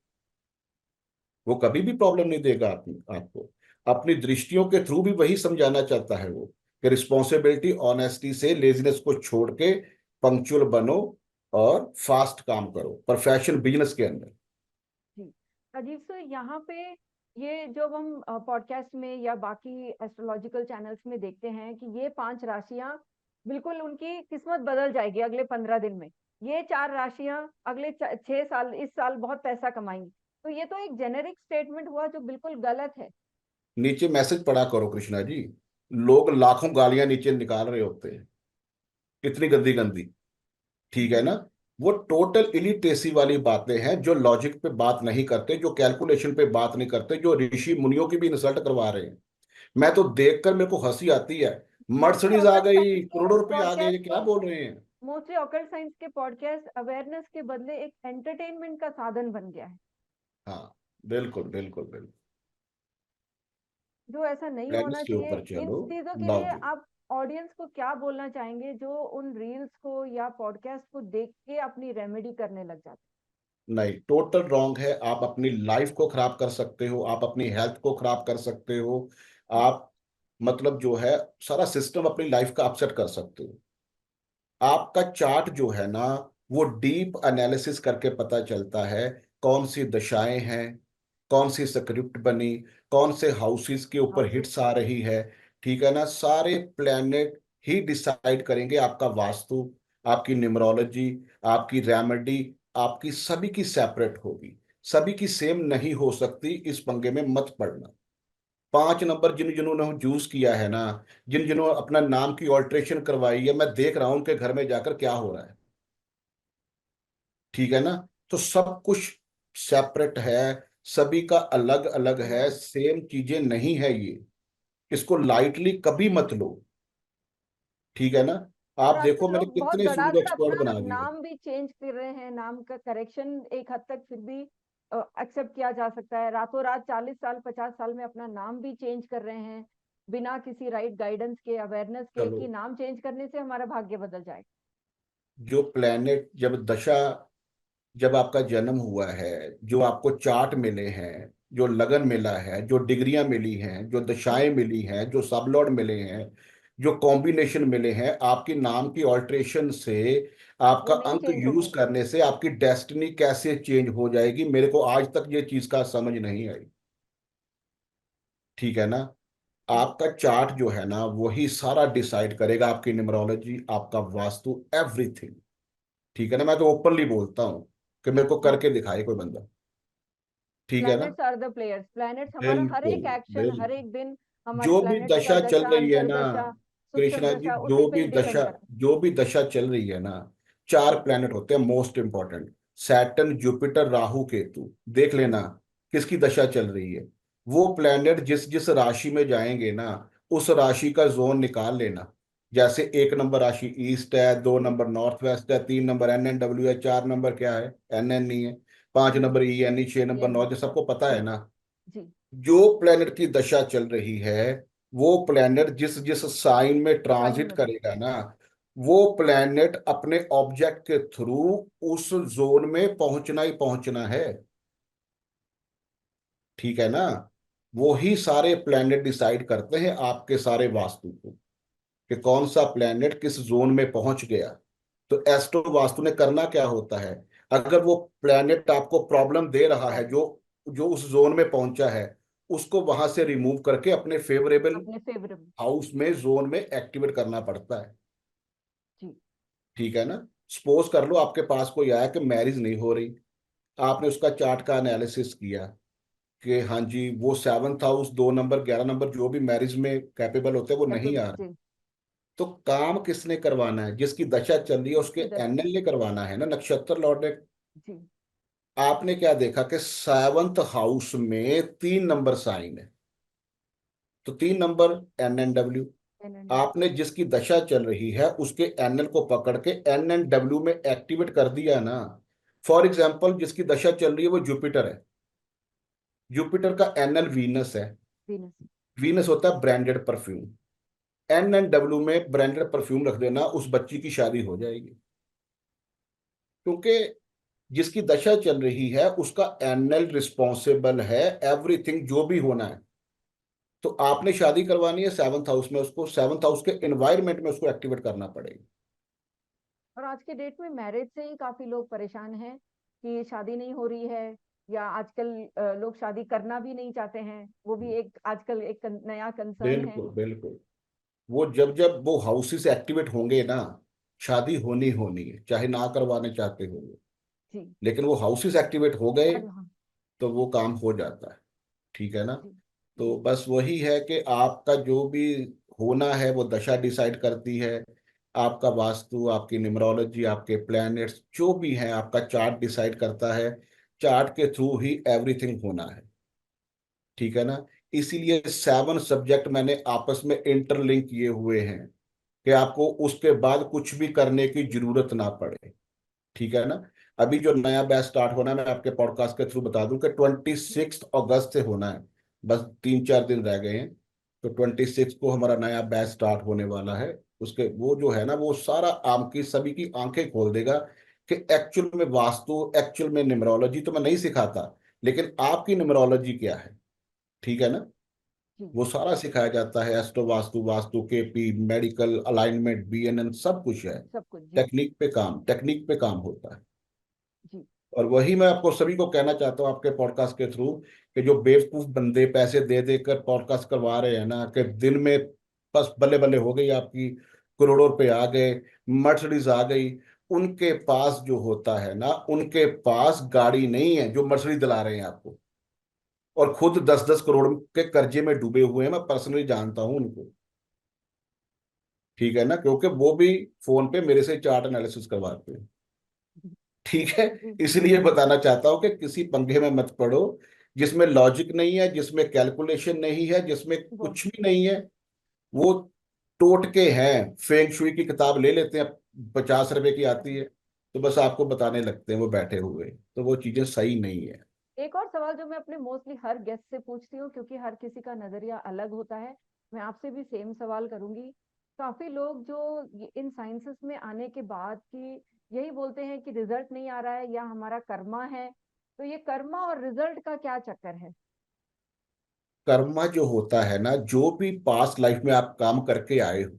वो कभी भी प्रॉब्लम नहीं देगा आपको। अपनी दृष्टियों के थ्रू भी वही समझाना चाहता है वो, कि रिस्पॉन्सिबिलिटी ऑनेस्टी से, लेजीनेस को छोड़ के पंक्चुअल बनो और फास्ट काम करो प्रोफेशन बिजनेस के अंदर। जी। अजीब से यहाँ पे ये जो हम पॉडकास्ट में या बाकी एस्ट्रोलॉजिकल चैनल्स में देखते हैं कि ये 5 राशियां बिल्कुल उनकी किस्मत बदल जाएगी अगले 15 दिन में, ये 4 राशियां अगले 6 साल, इस साल बहुत पैसा कमाएंगी, तो ये तो एक जेनेरिक स्टेटमेंट हुआ जो बिल्कुल गलत है। नीचे मैसेज पढ़ा करो कृष्णा जी। लोग लाखों गालियां नीचे निकाल रहे होते हैं, इतनी गंदी गंदी। ठीक है ना। वो टोटल इलिटेसी वाली बातें हैं, जो लॉजिक पे बात नहीं करते, जो कैलकुलेशन पे बात नहीं करते, जो ऋषि मुनियों की भी इंसल्ट करवा रहे हैं। मैं तो देखकर मेरे को हंसी आती है। मोस्टली मर्सिडीज आ ऑकल्ट गई, साइंस के करोड़ों रुपए आ गए, ये पॉडकास्ट क्या तो बोल रहे हैं। मोस्टली ऑकल्ट साइंस के पॉडकास्ट अवेयरनेस के बदले एक एंटरटेनमेंट का साधन बन गया है, हाँ, बिल्कुल बिल्कुल बिल्कुल। जो ऐसा नहीं होना प्लेनेट्स के चाहिए। ऊपर इन चलो। चीजों के लव लिए यू। आप ऑडियंस को क्या बोलना चाहेंगे जो उन रील्स को या पॉडकास्ट को देख के अपनी रेमेडी करने लग जाते नहीं, टोटल रॉन्ग है। आप अपनी लाइफ को खराब कर सकते हो, आप अपनी हेल्थ को खराब कर सकते हो। हैं? आप मतलब जो है, सारा सिस्टम अपनी लाइफ का अपसेट कर सकते हो। आपका चार्ट जो है ना, वो डीप एनालिसिस करके पता चलता है कौन सी दशाएं हैं, कौन सी स्क्रिप्ट बनी, कौन से हाउसेस के ऊपर हाउसेस हिट्स के आ ऊपर। रही है। ठीक है ना। सारे प्लेनेट ही डिसाइड करेंगे आपका वास्तु, आपकी न्यूमरोलॉजी, आपकी रेमेडी। आपकी सभी की सेपरेट होगी, सभी की सेम नहीं हो सकती। इस पंगे में मत पड़ना। 5 नंबर जिन जिन्होंने चूज किया है ना, जिन जिन्होंने अपना नाम की ऑल्ट्रेशन करवाई है, मैं देख रहा हूं उनके घर में जाकर क्या हो रहा है। ठीक है ना। तो सब कुछ सेपरेट है, सभी का अलग अलग अलग है, अलग। सेम चीजें नहीं है ये। इसको लाइटली कभी मत लो। ठीक है ना। और आप देखो आजकल मैंने लोग बहुत कितने सूरज धड़ाधड़ एक्सपर्ट अपना बना दिए। नाम भी चेंज कर रहे हैं, नाम का करेक्शन एक हद तक फिर भी एक्सेप्ट किया जा सकता है। रातों रात 40 साल 50 साल में अपना नाम भी चेंज कर रहे हैं बिना किसी राइट गाइडेंस के, अवेयरनेस के, चलो, कि नाम चेंज करने से हमारा भाग्य बदल जाएगा। जो प्लेनेट जब दशा, जब आपका जन्म हुआ है, जो आपको चार्ट मिले हैं, जो लगन मिला है, जो डिग्रियां मिली हैं, जो दशाएं मिली हैं, जो सबलॉर्ड मिले हैं, जो कॉम्बिनेशन मिले हैं, आपकी नाम की ऑल्ट्रेशन से, वो आपका नहीं अंक चेंज यूज होंगे। करने से आपकी डेस्टिनी कैसे चेंज हो जाएगी, मेरे को आज तक ये चीज का समझ नहीं आई। ठीक है ना। आपका चार्ट जो है ना, वही सारा डिसाइड करेगा, आपकी न्यूमरोलॉजी, आपका वास्तु, एवरीथिंग। ठीक है ना। मैं तो ओपनली बोलता हूँ कि मेरे को करके दिखाए कोई बंदा। ठीक है ना। Planets are the players, planets हमारा हर बिल्कुल एक एक्शन, हर बिल्कुल। एक दिन हमारे जो भी प्लैनेट्स का दशा चल दशा, रही है ना अंतर्दशा, सूक्ष्म कृष्णा जी, दशा उसी पे ही डिपेंड कर। जो भी दशा चल रही है ना, 4 प्लेनेट होते हैं most important. Saturn, Jupiter, Rahu, Ketu. देख लेना किसकी दशा चल रही है। वो प्लेनेट जिस जिस राशि में जाएंगे ना, उस राशि का जोन निकाल लेना। जैसे 1 नंबर राशि ईस्ट है, 2 नंबर नॉर्थ वेस्ट है, 3 नंबर NN-W है, 4 नंबर क्या है, NN नहीं है, 5 नंबर ENE, 6 नंबर ये नहीं। नॉर्थ, सबको पता है जी। ना। जी। जो प्लेनेट की दशा चल रही है, वो प्लेनेट जिस जिस साइन में साइन ट्रांजिट में रहते करेगा ना, वो प्लेनेट अपने ऑब्जेक्ट के थ्रू उस जोन में पहुंचना ही पहुंचना है। ठीक है ना। वो ही सारे प्लेनेट डिसाइड करते हैं आपके सारे वास्तु को, कि कौन सा प्लेनेट किस जोन में पहुंच गया। तो एस्ट्रो वास्तु ने करना क्या होता है, अगर वो प्लेनेट आपको प्रॉब्लम दे रहा है, प्रॉब्लम जो जो उस जोन में पहुंचा है, उसको वहां से रिमूव करके अपने फेवरेबल अपने फेवरेबल। हाउस में, जोन में एक्टिवेट करना पड़ता है। जी। ठीक है ना। सपोज कर लो आपके पास कोई आया कि मैरिज नहीं हो रही, आपने उसका चार्ट का एनालिसिस किया कि हाँ जी, वो 7th हाउस, 2 नंबर, 11 नंबर, जो भी मैरिज में कैपेबल होते हैं वो नहीं आ रहे। जी। तो काम किसने करवाना है, जिसकी दशा चल रही है उसके जिसकी दशा। एनएल ने करवाना है ना, नक्षत्र लॉर्ड ने। जी। आपने क्या देखा कि 7th हाउस में 3 नंबर साइन है, तो 3 नंबर NN-W। एनएनडब्ल्यू। आपने जिसकी दशा चल रही है उसके एनएल को पकड़ के NN-W में एक्टिवेट कर दिया ना। फॉर एग्जाम्पल, जिसकी दशा चल रही है वो जुपिटर है, जुपिटर का एनएल वीनस है। वीनस। वीनस होता है ब्रांडेड परफ्यूम। NN-W में ब्रांडेड परफ्यूम रख देना, उस बच्ची की शादी हो जाएगी। क्योंकि जिसकी दशा चल रही है उसका एनएल रिस्पॉन्सिबल है एवरीथिंग जो भी होना है। तो आपने शादी करवानी है 7th हाउस में, उसको 7th हाउस के एनवायरमेंट में उसको एक्टिवेट करना पड़ेगा। और आज के डेट में मैरिज से ही काफी लोग परेशान हैं कि शादी नहीं हो रही है, या आजकल लोग शादी करना भी नहीं चाहते हैं, वो भी एक आजकल एक नया कंसर्न है। बिल्कुल बिल्कुल। वो जब जब वो हाउसेस एक्टिवेट होंगे ना, शादी होनी होनी है, चाहे ना करवाने चाहते हो। जी। लेकिन वो हाउसेस एक्टिवेट हो गए और हाँ। तो वो काम हो जाता है। ठीक है ना। जी। तो जी। बस वही है कि आपका जो भी होना है वो दशा डिसाइड करती है। आपका वास्तु, आपकी न्यूमरोलॉजी, आपके प्लैनेट्स जो भी हैं, आपका चार्ट डिसाइड करता है। चार्ट के थ्रू ही एवरीथिंग होना है। ठीक है ना। इसीलिए 7 सब्जेक्ट मैंने आपस में इंटरलिंक किए हुए हैं कि आपको उसके बाद कुछ भी करने की जरूरत ना पड़े। ठीक है ना। अभी जो नया बैच स्टार्ट होना है, मैं आपके पॉडकास्ट के थ्रू बता दूं कि 26 अगस्त से होना है। बस 3-4 दिन रह गए हैं। तो 26 को हमारा नया बैच स्टार्ट होने वाला है। उसके वो जो है ना, वो सारा आपकी सभी की आंखें खोल देगा कि एक्चुअल में वास्तु, एक्चुअल में न्यूमरोलॉजी तो मैं नहीं सिखाता, लेकिन आपकी न्यूमरोलॉजी क्या है। ठीक है ना। जी। वो सारा सिखाया जाता है, astro vastu, vastu KP, medical alignment, BNN, सब कुछ है। सब कुछ। जी। टेक्निक पे काम होता है। जी। और वही मैं आपको सभी को कहना चाहता हूँ आपके पॉडकास्ट के थ्रू, कि जो बेवकूफ बंदे पैसे दे देकर पॉडकास्ट करवा रहे हैं ना, कि दिन में बस बल्ले बल्ले हो गई आपकी, करोड़ों रुपए आ गए, मर्सिडीज आ गई। उनके पास जो होता है ना, उनके पास गाड़ी नहीं है जो मर्सिडीज दिला रहे हैं आपको। और खुद 10-10 करोड़ के कर्जे में डूबे हुए हैं, मैं पर्सनली जानता हूं उनको। ठीक है ना, क्योंकि वो भी फोन पे मेरे से चार्ट एनालिसिस करवाते हैं। ठीक है। जी। इसलिए बताना चाहता हूं कि किसी पंगे में मत पड़ो जिसमें लॉजिक नहीं है, जिसमें कैलकुलेशन नहीं है, जिसमें वो कुछ भी नहीं है। वो टोटके हैं। फेंग शुई की किताब ले लेते हैं, 50 रुपए की आती है, तो बस आपको बताने लगते हैं वो बैठे हुए। तो वो चीजें सही नहीं है। एक और सवाल जो मैं अपने मोस्टली हर गेस्ट से पूछती हूँ, क्योंकि हर किसी का नजरिया अलग होता है, मैं आपसे भी सेम सवाल करूंगी। काफी लोग जो इन साइंसेस में आने के बाद की यही बोलते हैं कि रिजल्ट नहीं आ रहा है या हमारा कर्मा है। तो ये कर्मा और रिजल्ट का क्या चक्कर है? कर्मा जो होता है ना, जो भी पास्ट लाइफ में आप काम करके आए हो,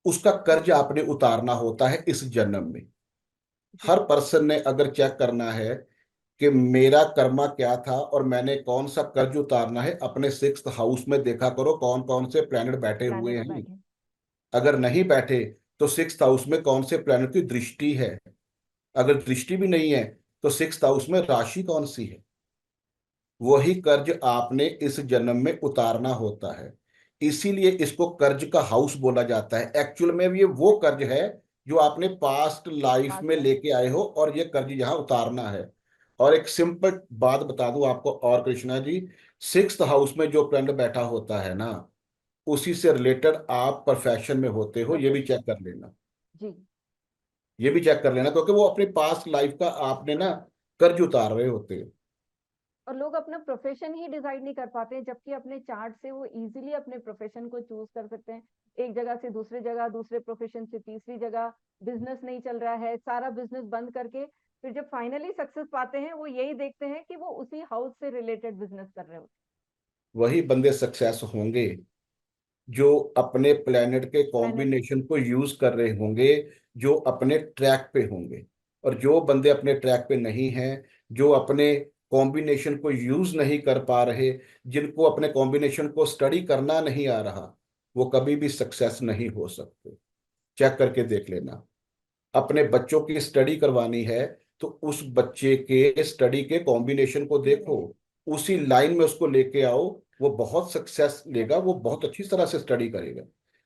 उसका जी। कर्ज आपने उतारना होता है इस जन्म में। जी। हर पर्सन ने अगर चेक करना है कि मेरा कर्मा क्या था और मैंने कौन सा कर्ज उतारना है, अपने 6th हाउस में देखा करो कौन कौन से प्लैनेट बैठे हुए प्लैनेट्स हैं। बैठे। अगर नहीं बैठे तो 6th हाउस में कौन से प्लैनेट की दृष्टि है। अगर दृष्टि भी नहीं है तो 6th हाउस में राशि कौन सी है। वही कर्ज आपने इस जन्म में उतारना होता है। इसीलिए इसको कर्ज का हाउस बोला जाता है। एक्चुअल में ये वो कर्ज है जो आपने पास्ट लाइफ पास्ट में लाइफ। लेके आए हो, और ये कर्ज यहाँ उतारना है। और एक सिंपल बात बता दूं आपको और कृष्णा जी, 6th हाउस में जो प्लैनेट बैठा होता है ना, उसी से रिलेटेड आप प्रोफेशन में होते हो, ये भी प्रोफेशन। चेक कर लेना। जी। ये भी चेक कर लेना, क्योंकि वो अपनी पास्ट लाइफ का आपने ना कर्ज उतार रहे होते हैं। और लोग अपना प्रोफेशन ही डिसाइड नहीं कर पाते हैं, जबकि अपने चार्ट से वो इजीली अपने प्रोफेशन को चूज कर सकते हैं। एक जगह से दूसरी जगह, दूसरे प्रोफेशन से तीसरी जगह, बिजनेस नहीं चल रहा है, सारा बिजनेस बंद करके फिर जब फाइनली सक्सेस पाते हैं, वो यही देखते हैं कि वो उसी हाउस से रिलेटेड बिजनेस कर रहे होते वही बंदे सक्सेस होंगे जो अपने प्लेनेट के हैं। प्लेनेट। कॉम्बिनेशन को यूज कर रहे होंगे, जो अपने ट्रैक पे होंगे। और जो बंदे अपने ट्रैक पे नहीं हैं, जो अपने कॉम्बिनेशन को यूज नहीं कर पा रहे, जिनको अपने कॉम्बिनेशन को स्टडी करना नहीं आ रहा, वो कभी भी सक्सेस नहीं हो सकते। चेक करके देख लेना। अपने बच्चों की स्टडी करवानी है तो उस बच्चे के स्टडी के कॉम्बिनेशन को देखो, कॉम्बिनेशन। उसी लाइन में उसको लेके आओ। वो बहुत सक्सेस लेगा, वो सक्सेस। बहुत अच्छी तरह से स्टडी करेगा।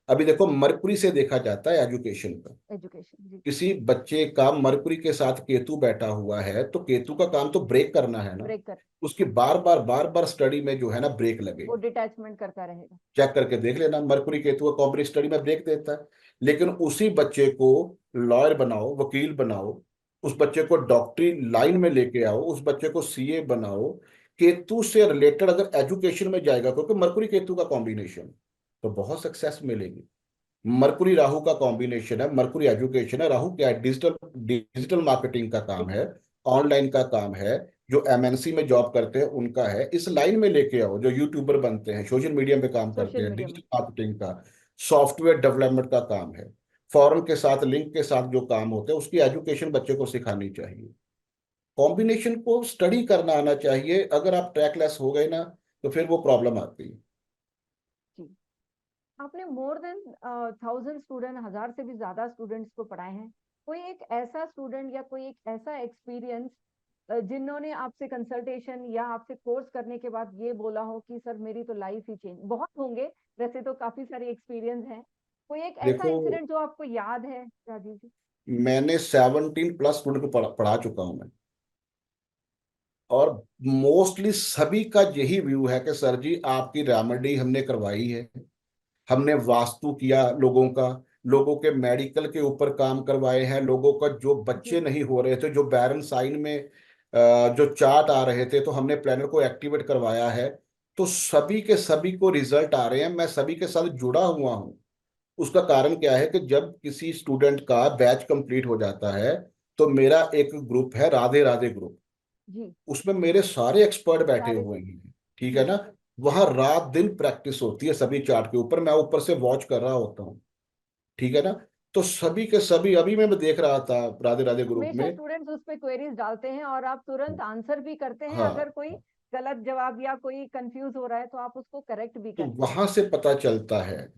अभी देखो, मरकुरी से देखा जाता है एजुकेशन का। एजुकेशन। जी। किसी बच्चे का मरकुरी के साथ केतु बैठा हुआ है तो केतु का काम तो ब्रेक करना है ना। ब्रेक कर। उसकी बार बार स्टडी में जो है ना ब्रेक वो लगेगा। डिटैचमेंट करता रहेगा। चेक करके देख लेना, मरकुरी केतु का कॉम्बिनेशन स्टडी में ब्रेक देता है। लेकिन उसी बच्चे को लॉयर बनाओ, वकील बनाओ, उस बच्चे को डॉक्टरी लाइन में लेके आओ, उस बच्चे को सीए बनाओ, केतु से रिलेटेड अगर एजुकेशन में जाएगा, क्योंकि मरकुरी केतु का कॉम्बिनेशन, तो बहुत सक्सेस मिलेगी। मरकुरी राहु का कॉम्बिनेशन है, मरकुरी एजुकेशन है, राहु क्या है, डिजिटल डिजिटल मार्केटिंग का काम है, डिजिटल। ऑनलाइन का काम है। जो एमएनसी में जॉब करते हैं उनका है। इस लाइन में लेके आओ, जो यूट्यूबर बनते हैं, सोशल मीडिया पे काम करते सोशल हैं, मीडिया में। डिजिटल मार्केटिंग का, सॉफ्टवेयर डेवलपमेंट का काम है, फॉरेन के साथ लिंक के साथ जो काम होते हैं, उसकी एजुकेशन बच्चे को सिखानी चाहिए। कॉम्बिनेशन को स्टडी करना आना चाहिए। अगर आप ट्रैकलेस हो गए ना तो फिर वो प्रॉब्लम आती है। जी। आपने मोर देन 1000 स्टूडेंट, 1000 से भी ज्यादा स्टूडेंट्स को पढ़ाए हैं। कोई एक ऐसा स्टूडेंट या कोई एक ऐसा एक्सपीरियंस जिन्होंने आपसे कंसल्टेशन या आपसे कोर्स करने के बाद ये बोला हो कि सर मेरी तो लाइफ ही चेंज, बहुत होंगे वैसे तो, काफी सारे एक्सपीरियंस हैं, कोई एक ऐसा देखो, इंसिडेंट जो आपको याद है राजीव जी? मैंने 17+ स्टूडेंट को पढ़ा चुका हूं मैं। और मोस्टली सभी का यही व्यू है कि सर जी आपकी रेमेडी हमने करवाई है, हमने वास्तु किया लोगों का, लोगों के मेडिकल के ऊपर काम करवाए हैं, लोगों का जो बच्चे जी। नहीं हो रहे थे, जो बैरन साइन में जो चार्ट आ रहे थे, तो हमने प्लानर को एक्टिवेट करवाया है। तो सभी के सभी को रिजल्ट आ रहे हैं, मैं सभी के साथ जुड़ा हुआ हूँ। उसका कारण क्या है कि जब किसी स्टूडेंट का बैच कंप्लीट हो जाता है तो मेरा एक ग्रुप है, राधे राधे ग्रुप, जी। उसमें मेरे सारे एक्सपर्ट बैठे सारे हुए से। हैं। ठीक है जी। ना। वहां रात दिन प्रैक्टिस होती है सभी चार्ट के ऊपर, मैं ऊपर से वॉच कर रहा होता हूँ। ठीक है ना। तो सभी के सभी, अभी मैं देख रहा था राधे राधे ग्रुप हमेशा में। स्टूडेंट्स उस पे क्वेरीज डालते हैं और आप तुरंत आंसर भी करते हैं, हाँ, अगर कोई गलत जवाब या कोई कंफ्यूज हो रहा है तो आप उसको करेक्ट भी तो करते हैं। वहां से पता चलता है,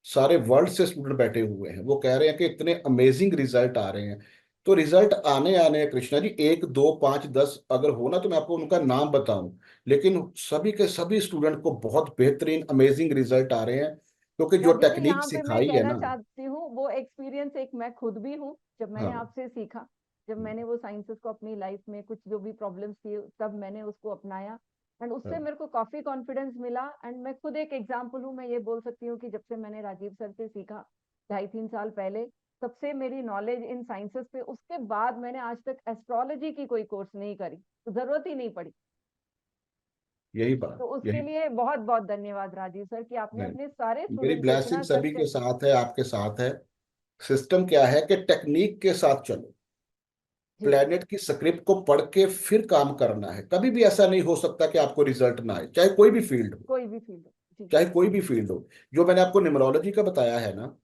सारे वर्ल्ड से स्टूडेंट बैठे हुए हैं, वो कह रहे हैं कि इतने अमेजिंग रिजल्ट आ रहे हैं। तो रिजल्ट आने आने हैं कृष्णा जी, 1 2 5 10 अगर हो ना तो मैं आपको उनका नाम बताऊं, लेकिन सभी के सभी स्टूडेंट को बहुत बेहतरीन अमेजिंग रिजल्ट आ रहे हैं, क्योंकि जो राजीव जी, टेक्निक यहाँ पे मैं सिखाई है कहना ना। चाहती हूँ, वो एक्सपीरियंस एक मैं खुद भी हूँ। जब मैंने हाँ, आपसे सीखा, जब मैंने वो साइंसेस को अपनी लाइफ में कुछ जो भी प्रॉब्लम्स थी तब मैंने उसको अपनाया, एंड उससे हाँ, मेरे को काफी कॉन्फिडेंस मिला। एंड मैं खुद एक एग्जांपल हूँ, मैं ये बोल सकती हूँ कि जब से मैंने राजीव सर से सीखा 2.5 3 साल पहले, तब से मेरी नॉलेज इन साइंसेस पे, उसके बाद मैंने आज तक एस्ट्रोलॉजी की कोई कोर्स नहीं करी, तो जरूरत ही नहीं पड़ी। यही बात, तो उसके यही। लिए बहुत बहुत धन्यवाद राजीव सर कि आपने नहीं, अपने सारे मेरी स्टूडेंट को ब्लेसिंग इतना सभी के सच। साथ है, आपके साथ है। सिस्टम क्या है कि टेक्निक के साथ चलो, जी। प्लेनेट की स्क्रिप्ट को पढ़ के फिर काम करना है। कभी भी ऐसा नहीं हो सकता कि आपको रिजल्ट ना आए, चाहे कोई भी फील्ड हो। कोई भी फील्ड हो। जी। चाहे कोई भी फील्ड हो। जो मैंने आपको न्यूमरोलॉजी का बताया है ना,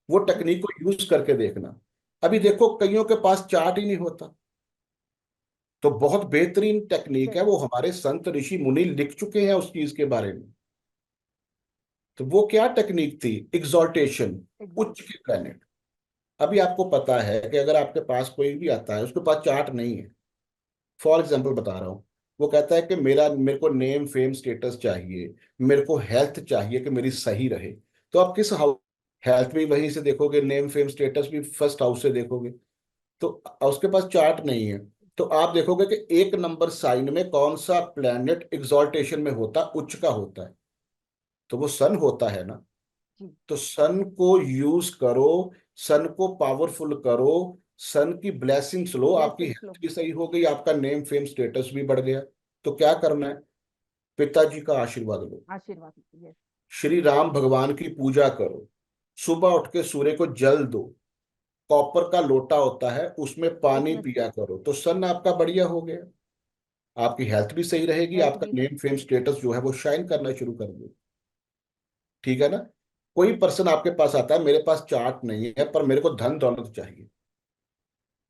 वो जी। टेक्निक को यूज करके देखना। अभी देखो कईयों के पास चार्ट ही नहीं होता, तो बहुत बेहतरीन टेक्निक है, वो हमारे संत ऋषि मुनि लिख चुके हैं उस चीज के बारे में। तो वो क्या टेक्निक थी? एग्जॉल्टेशन, उच्च एग्जॉल्टेड। के प्लेनेट। अभी आपको पता है कि अगर आपके पास कोई भी आता है, उसके पास चार्ट नहीं है, फॉर एग्जाम्पल बता रहा हूँ, वो कहता है कि मेरे को नेम फेम स्टेटस चाहिए, मेरे को हेल्थ चाहिए कि मेरी सही रहे। तो आप किस हाउस, हेल्थ भी वहीं से देखोगे, नेम फेम स्टेटस भी फर्स्ट हाउस से देखोगे। तो उसके पास चार्ट नहीं है। तो आप देखोगे कि 1 नंबर साइन में कौन सा प्लैनेट एग्जॉल्टेशन में होता, उच्च का होता है, तो वो सन होता है ना। जी। तो सन को यूज करो, सन को पावरफुल करो, सन की ब्लेसिंग्स लो, आपकी ब्लेसिंग्स लो। हेल्थ भी सही हो गई, आपका नेम फेम स्टेटस भी बढ़ गया। तो क्या करना है? पिताजी का आशीर्वाद लो, आशीर्वाद। यस। श्री राम भगवान की पूजा करो, सुबह उठ के सूर्य को जल दो, कॉपर का लोटा होता है उसमें पानी उसमें पिया करो, तो सन आपका बढ़िया हो गया। आपकी हेल्थ भी सही रहेगी, हेल्थ आपका भी। नेम फेम स्टेटस जो है वो शाइन करना शुरू कर दो। ठीक है ना। कोई पर्सन आपके पास आता है, मेरे पास चार्ट नहीं है पर मेरे को धन दौलत चाहिए,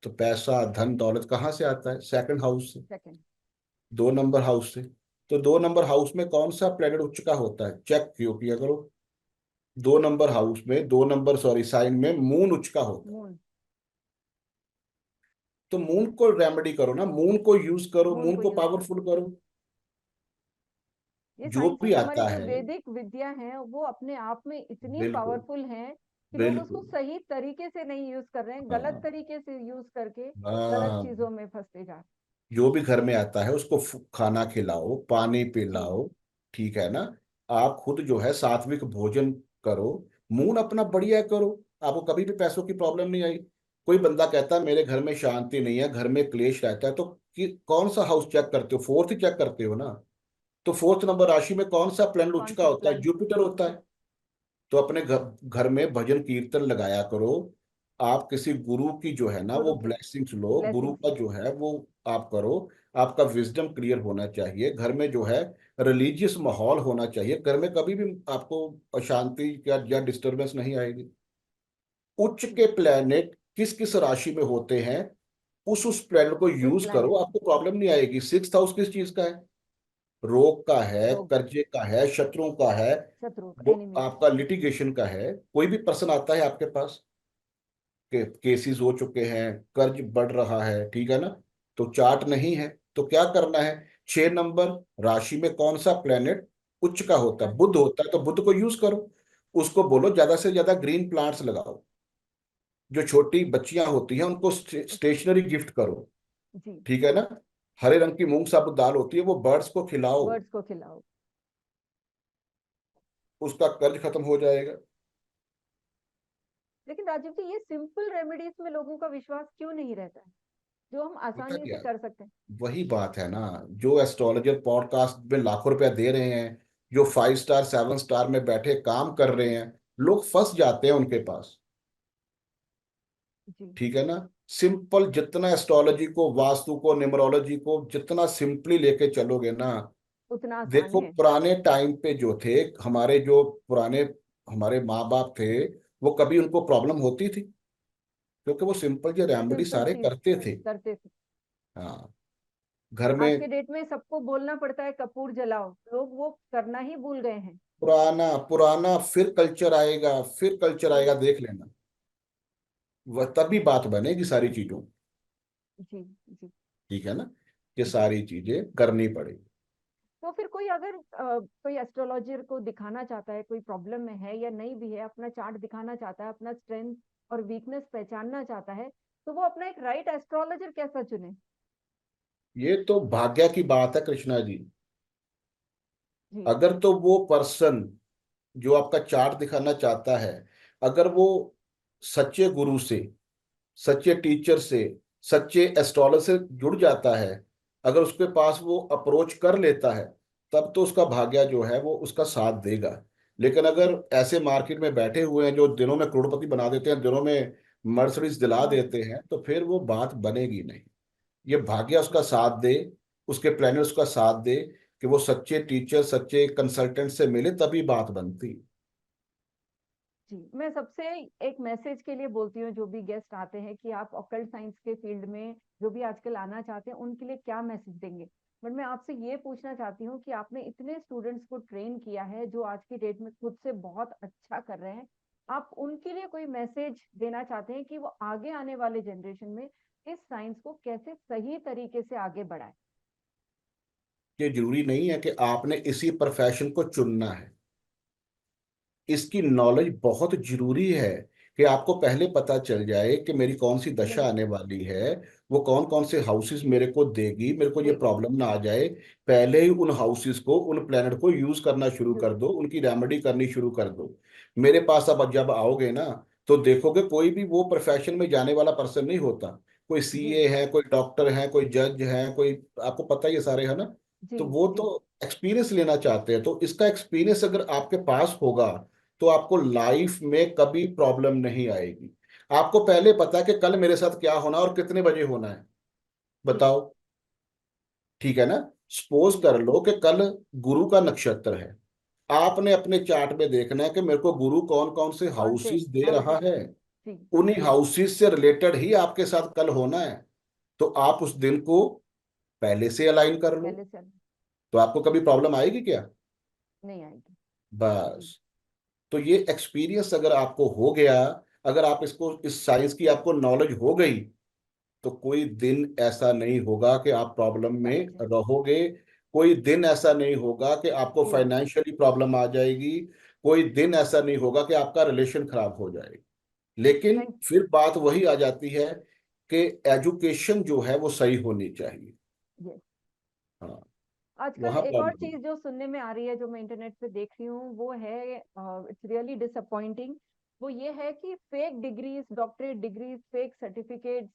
तो पैसा धन दौलत कहाँ से आता है? सेकंड हाउस से, सेकंड। 2 नंबर हाउस से। तो 2 नंबर हाउस में कौन सा प्लेनेट उच्च का होता है, चेक क्यों किया करो। 2 नंबर हाउस में, 2 नंबर सॉरी साइन में मून उच्च का होता है। मून। तो मून को रेमेडी करो ना, मून को यूज करो, मून मून को को यूज करो। पावरफुल करो। ये जो भी साइंसेस, हमारी आता जो है। वैदिक विद्या है वो अपने आप में इतनी बिल्कुल, पावरफुल है कि लोग उसको बिल्कुल। सही तरीके से नहीं यूज कर रहे हैं, गलत हाँ, तरीके से यूज करके गलत हाँ। चीजों में फंसते जा रहे जो भी घर में आता है उसको खाना खिलाओ, पानी हैं। जी। पिलाओ। ठीक है ना। आप खुद जो है सात्विक भोजन करो, मून अपना बढ़िया करो, आपको कभी भी पैसों की प्रॉब्लम नहीं आई। कोई बंदा कहता है मेरे घर में शांति नहीं है, घर में क्लेश रहता है, तो कौन सा हाउस चेक करते हो? फोर्थ ही चेक करते हो ना। तो 4th नंबर राशि में कौन सा प्लैनेट उच्च कौन का सा होता है? प्लान? जुपिटर होता है। तो अपने घर घर में भजन कीर्तन लगाया करो। आप किसी गुरु की जो है ना वो गुरु की ब्लेसिंग्स लो, गुरु ब्लेसिंग्स का लो। जो है वो आप करो। आपका विजडम क्लियर होना चाहिए, घर में जो है रिलीजियस माहौल होना चाहिए, घर में कभी भी आपको अशांति या डिस्टरबेंस नहीं आएगी। उच्च के प्लैनेट किस किस राशि में होते हैं? उस प्लानट को उस यूज करो, प्लेनेट आपको प्रॉब्लम नहीं आएगी। सिक्स्थ हाउस किस चीज का है? रोग का है, रोग, कर्जे का है, शत्रुओं का है, शत्रु, वो एनिमी का। आपका लिटिगेशन का है। कोई भी पर्सन आता है आपके पास, केसेस हो चुके हैं, कर्ज बढ़ रहा है, ठीक है ना, तो चार्ट नहीं है, तो क्या करना है? 6 नंबर राशि में कौन सा प्लेनेट उच्च का होता है? हाँ, बुध होता है, तो बुध को यूज करो। उसको बोलो ज्यादा से ज्यादा ग्रीन प्लांट्स लगाओ। जो छोटी बच्चियां होती हैं उनको स्टेशनरी गिफ्ट करो, जी, ठीक है ना। हरे रंग की मूंग साबुत दाल होती है, वो बर्ड्स को खिलाओ, बर्ड्स को खिलाओ। उसका कर्ज खत्म हो जाएगा। लेकिन राजीव जी, ये सिंपल रेमेडीज में लोगों का विश्वास क्यों नहीं रहता है, जो हम पता आसानी से क्या, कर सकते हैं? वही बात है ना, जो एस्ट्रोलॉजर पॉडकास्ट में लाखों रुपया दे रहे हैं, जो 5 स्टार 7 स्टार में बैठे काम कर रहे हैं, लोग फंस जाते हैं उनके पास, जी, ठीक है ना। सिंपल, जितना एस्ट्रोलॉजी को, वास्तु को, न्यूमरोलॉजी को जितना सिंपली लेके चलोगे ना, उतना आसान देखो है। पुराने टाइम पे जो थे, हमारे जो पुराने हमारे माँ बाप थे, वो कभी उनको प्रॉब्लम होती थी? क्योंकि वो सिंपल जो रेमेडी सिंपल सारे चीज करते थे। करते थे। हाँ, घर आज में के डेट में सबको बोलना पड़ता है कपूर जलाओ, लोग वो करना ही भूल गए हैं। पुराना पुराना, फिर कल्चर आएगा, फिर कल्चर आएगा, फिर, देख लेना। वह तभी बात बनेगी सारी चीजों, जी, जी, ठीक है ना, ये जी। सारी चीजें करनी पड़ेगी। तो फिर कोई अगर कोई एस्ट्रोलॉजर को दिखाना चाहता है, कोई प्रॉब्लम में है या नहीं भी है, अपना चार्ट दिखाना चाहता है, अपना स्ट्रेंथ और वीकनेस पहचानना चाहता है, तो वो अपना एक राइट एस्ट्रोलॉजर कैसा चुने? ये तो भाग्य की बात है कृष्णा जी। जी, अगर तो वो पर्सन जो आपका चार्ट दिखाना चाहता है, अगर वो सच्चे गुरु से, सच्चे टीचर से, सच्चे एस्ट्रोलजर से जुड़ जाता है, अगर उसके पास वो अप्रोच कर लेता है, तब तो उसका भाग्य जो है वो उसका साथ देगा। लेकिन अगर जी। ऐसे मार्केट में बैठे हुए हैं जो दिनों में करोड़पति बना देते हैं, दिनों में मर्सिडीज दिला मर देते हैं, तो फिर वो बात बनेगी नहीं। ये भाग्य जी, उसका साथ दे, उसके प्लानर्स उसका साथ दे, कि वो सच्चे टीचर, सच्चे कंसल्टेंट से मिले, तभी बात बनती। जी। मैं सबसे एक मैसेज के लिए बोलती हूँ, जो भी गेस्ट आते हैं, कि आप ऑकल्ट साइंस के फील्ड में जो भी आजकल आना चाहते हैं उनके लिए क्या मैसेज देंगे? बट मैं आपसे ये पूछना चाहती हूँ कि आपने इतने स्टूडेंट्स को ट्रेन किया है जो आज की डेट में खुद से बहुत अच्छा कर रहे हैं, आप उनके लिए कोई मैसेज देना चाहते हैं कि वो आगे आने वाले जनरेशन में इस साइंस को कैसे सही तरीके से आगे बढ़ाए? ये जरूरी नहीं है कि आपने इसी प्रोफेशन को चुनना है। इसकी नॉलेज बहुत जरूरी है, कि आपको पहले पता चल जाए कि मेरी कौन सी दशा मेरी आने वाली है, वो कौन कौन से हाउसेस मेरे को देगी, मेरे को ये देगी। प्रॉब्लम ना आ जाए। पहले ही उन हाउसेस को, उन प्लेनेट को यूज करना शुरू यूज। कर दो, उनकी रेमेडी करनी शुरू कर दो। मेरे पास अब जब आओगे ना, तो देखोगे कोई भी वो प्रोफेशन में जाने वाला पर्सन नहीं होता। कोई जी, सीए है, कोई डॉक्टर है, कोई जज है, कोई, आपको पता ही है सारे, है ना। जी, तो वो जी, तो एक्सपीरियंस लेना चाहते हैं, तो इसका एक्सपीरियंस अगर आपके पास होगा, तो आपको लाइफ में कभी प्रॉब्लम नहीं आएगी। आपको पहले पता है कि कल मेरे साथ क्या होना और कितने बजे होना है, जी, बताओ, ठीक है ना। सपोज जी। कर लो कि कल गुरु का नक्षत्र है, आपने अपने चार्ट में देखना है कि मेरे को गुरु कौन कौन से कौन से हाउसेस दे हाउसेस? रहा है। जी, उन्हीं हाउसेस से रिलेटेड ही आपके साथ कल होना है। तो आप उस दिन को पहले से अलाइन कर लो, पहले से तो आपको कभी प्रॉब्लम आएगी क्या? नहीं आएगी। जी, बस। तो ये एक्सपीरियंस अगर आपको हो गया, अगर आप इसको, इस साइंस की आपको नॉलेज हो गई, तो कोई दिन ऐसा नहीं होगा कि आप प्रॉब्लम में फंस जाए। रहोगे। कोई दिन ऐसा नहीं होगा कि आपको कि फाइनेंशियली प्रॉब्लम आ जाएगी। कोई दिन ऐसा नहीं होगा कि आपका रिलेशन खराब हो जाएगा। लेकिन थैंक फिर बात वही आ जाती है कि एजुकेशन जो है वो सही होनी चाहिए। यू। हाँ, आजकल वहां एक और प्रॉब्लम। चीज जो सुनने में आ रही है, जो मैं इंटरनेट पे देख रही हूँ, वो है, इट्स रियली डिसअपॉइंटिंग। वो ये है कि fake degrees, doctorate degrees, fake certificates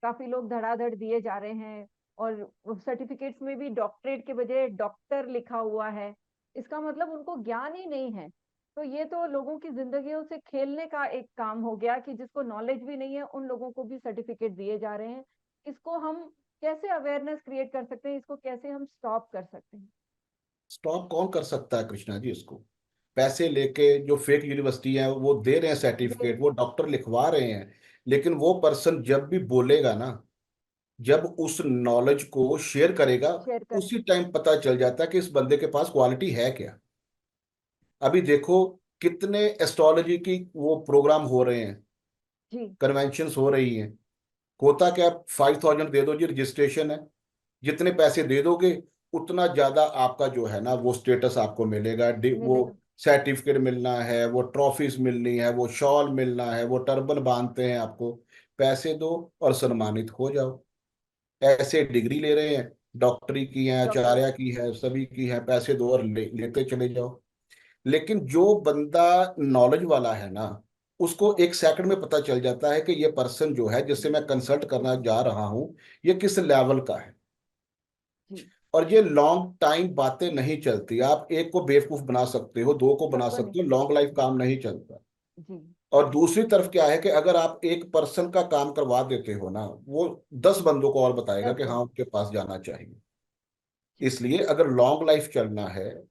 काफी लोग धड़ाधड़ दिए जा रहे हैं। और सर्टिफिकेट्स में भी डॉक्टरेट के बजाय डॉक्टर लिखा हुआ है। इसका मतलब उनको ज्ञान ही नहीं है। तो ये तो लोगों की जिंदगियों से खेलने का एक काम हो गया, कि जिसको नॉलेज भी नहीं है उन लोगों को भी सर्टिफिकेट दिए जा रहे हैं। इसको हम कैसे अवेयरनेस क्रिएट कर सकते हैं? इसको कैसे हम स्टॉप कर सकते हैं? स्टॉप कौन कर सकता है कृष्णा जी इसको? पैसे लेके जो फेक यूनिवर्सिटी है वो दे रहे हैं दे सर्टिफिकेट, वो डॉक्टर लिखवा रहे हैं, लेकिन वो पर्सन जब भी बोलेगा ना, जब उस नॉलेज को शेयर करेगा, शेयर करें। उसी टाइम पता चल जाता है कि इस बंदे के पास क्वालिटी है क्या। अभी देखो कितने एस्ट्रोलॉजी की वो प्रोग्राम हो रहे हैं, जी। कन्वेंशंस हो रही हैं। होता क्या, 5,000 दे दो जी, रजिस्ट्रेशन है। जितने पैसे दे दोगे उतना ज्यादा आपका जो है ना वो स्टेटस आपको मिलेगा। वो मिलेगा। सर्टिफिकेट मिलना है, वो ट्रॉफीज मिलनी है, वो शॉल मिलना है, वो टर्बन बांधते हैं आपको। पैसे दो और सम्मानित हो जाओ। ऐसे डिग्री ले रहे हैं, डॉक्टरी की है, डॉक्टर। आचार्य की है, सभी की है, पैसे दो और लेते चले जाओ। लेकिन जो बंदा नॉलेज वाला है ना, उसको एक सेकंड में पता चल जाता है कि ये पर्सन जो है जिससे मैं कंसल्ट करना जा रहा हूं, ये किस लेवल का है। जी। और ये लॉन्ग टाइम बातें नहीं चलती। आप एक को बेवकूफ बना सकते हो, दो को बना सबको नहीं। सकते हो, लॉन्ग लाइफ काम नहीं चलता। जी। और दूसरी तरफ क्या है कि अगर आप एक पर्सन का काम करवा देते हो ना, वो 10 बंदों को और बताएगा 10 कि हाँ बन। उनके पास जाना चाहिए। जी। इसलिए अगर लॉन्ग लाइफ चलना है,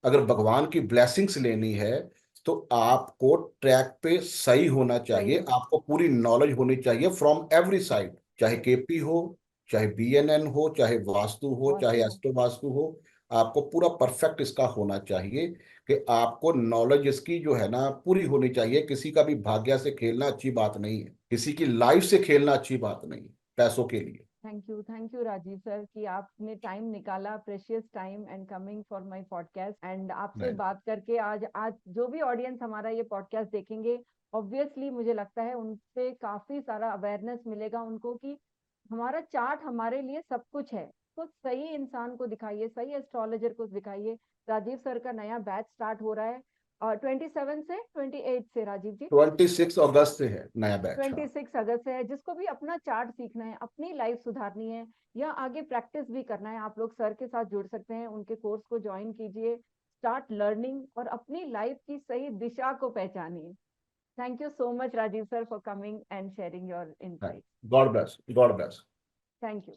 अगर भगवान की ब्लेसिंग्स लेनी है, तो आपको ट्रैक पे सही होना सही चाहिए। होना। आपको पूरी नॉलेज होनी चाहिए फ्रॉम एवरी साइड, चाहे केपी हो, चाहे बीएनएन हो, चाहे वास्तु हो, चाहे वास्तु। एस्ट्रो वास्तु हो। आपको पूरा परफेक्ट इसका होना चाहिए कि आपको नॉलेज इसकी जो है ना पूरी होनी चाहिए। किसी का भी भाग्य से खेलना अच्छी बात नहीं है, किसी की लाइफ से खेलना अच्छी बात नहीं है पैसों के लिए। थैंक यू राजीव सर कि आपने टाइम निकाला, precious time, and coming for my podcast. And आपसे नहीं, बात करके आज आज जो भी ऑडियंस हमारा ये पॉडकास्ट देखेंगे, ऑब्वियसली मुझे लगता है उनसे काफी सारा अवेयरनेस मिलेगा उनको कि हमारा चार्ट हमारे लिए सब कुछ है। तो सही इंसान को दिखाइए, सही एस्ट्रोलॉजर को दिखाइए। राजीव सर का नया बैच स्टार्ट हो रहा है और 27 से 28 से, राजीव जी। 26 अगस्त से है नया बैच। हाँ। 26 अगस्त है। जिसको भी अपना चार्ट सीखना है, अपनी लाइफ सुधारनी है, या आगे प्रैक्टिस भी करना है, आप लोग सर के साथ जुड़ सकते हैं, उनके कोर्स को ज्वाइन कीजिए। स्टार्ट लर्निंग और अपनी लाइफ की सही दिशा को पहचानिए। Thank you so much Rajeev sir for coming and sharing your insight. God bless, God bless. Thank you.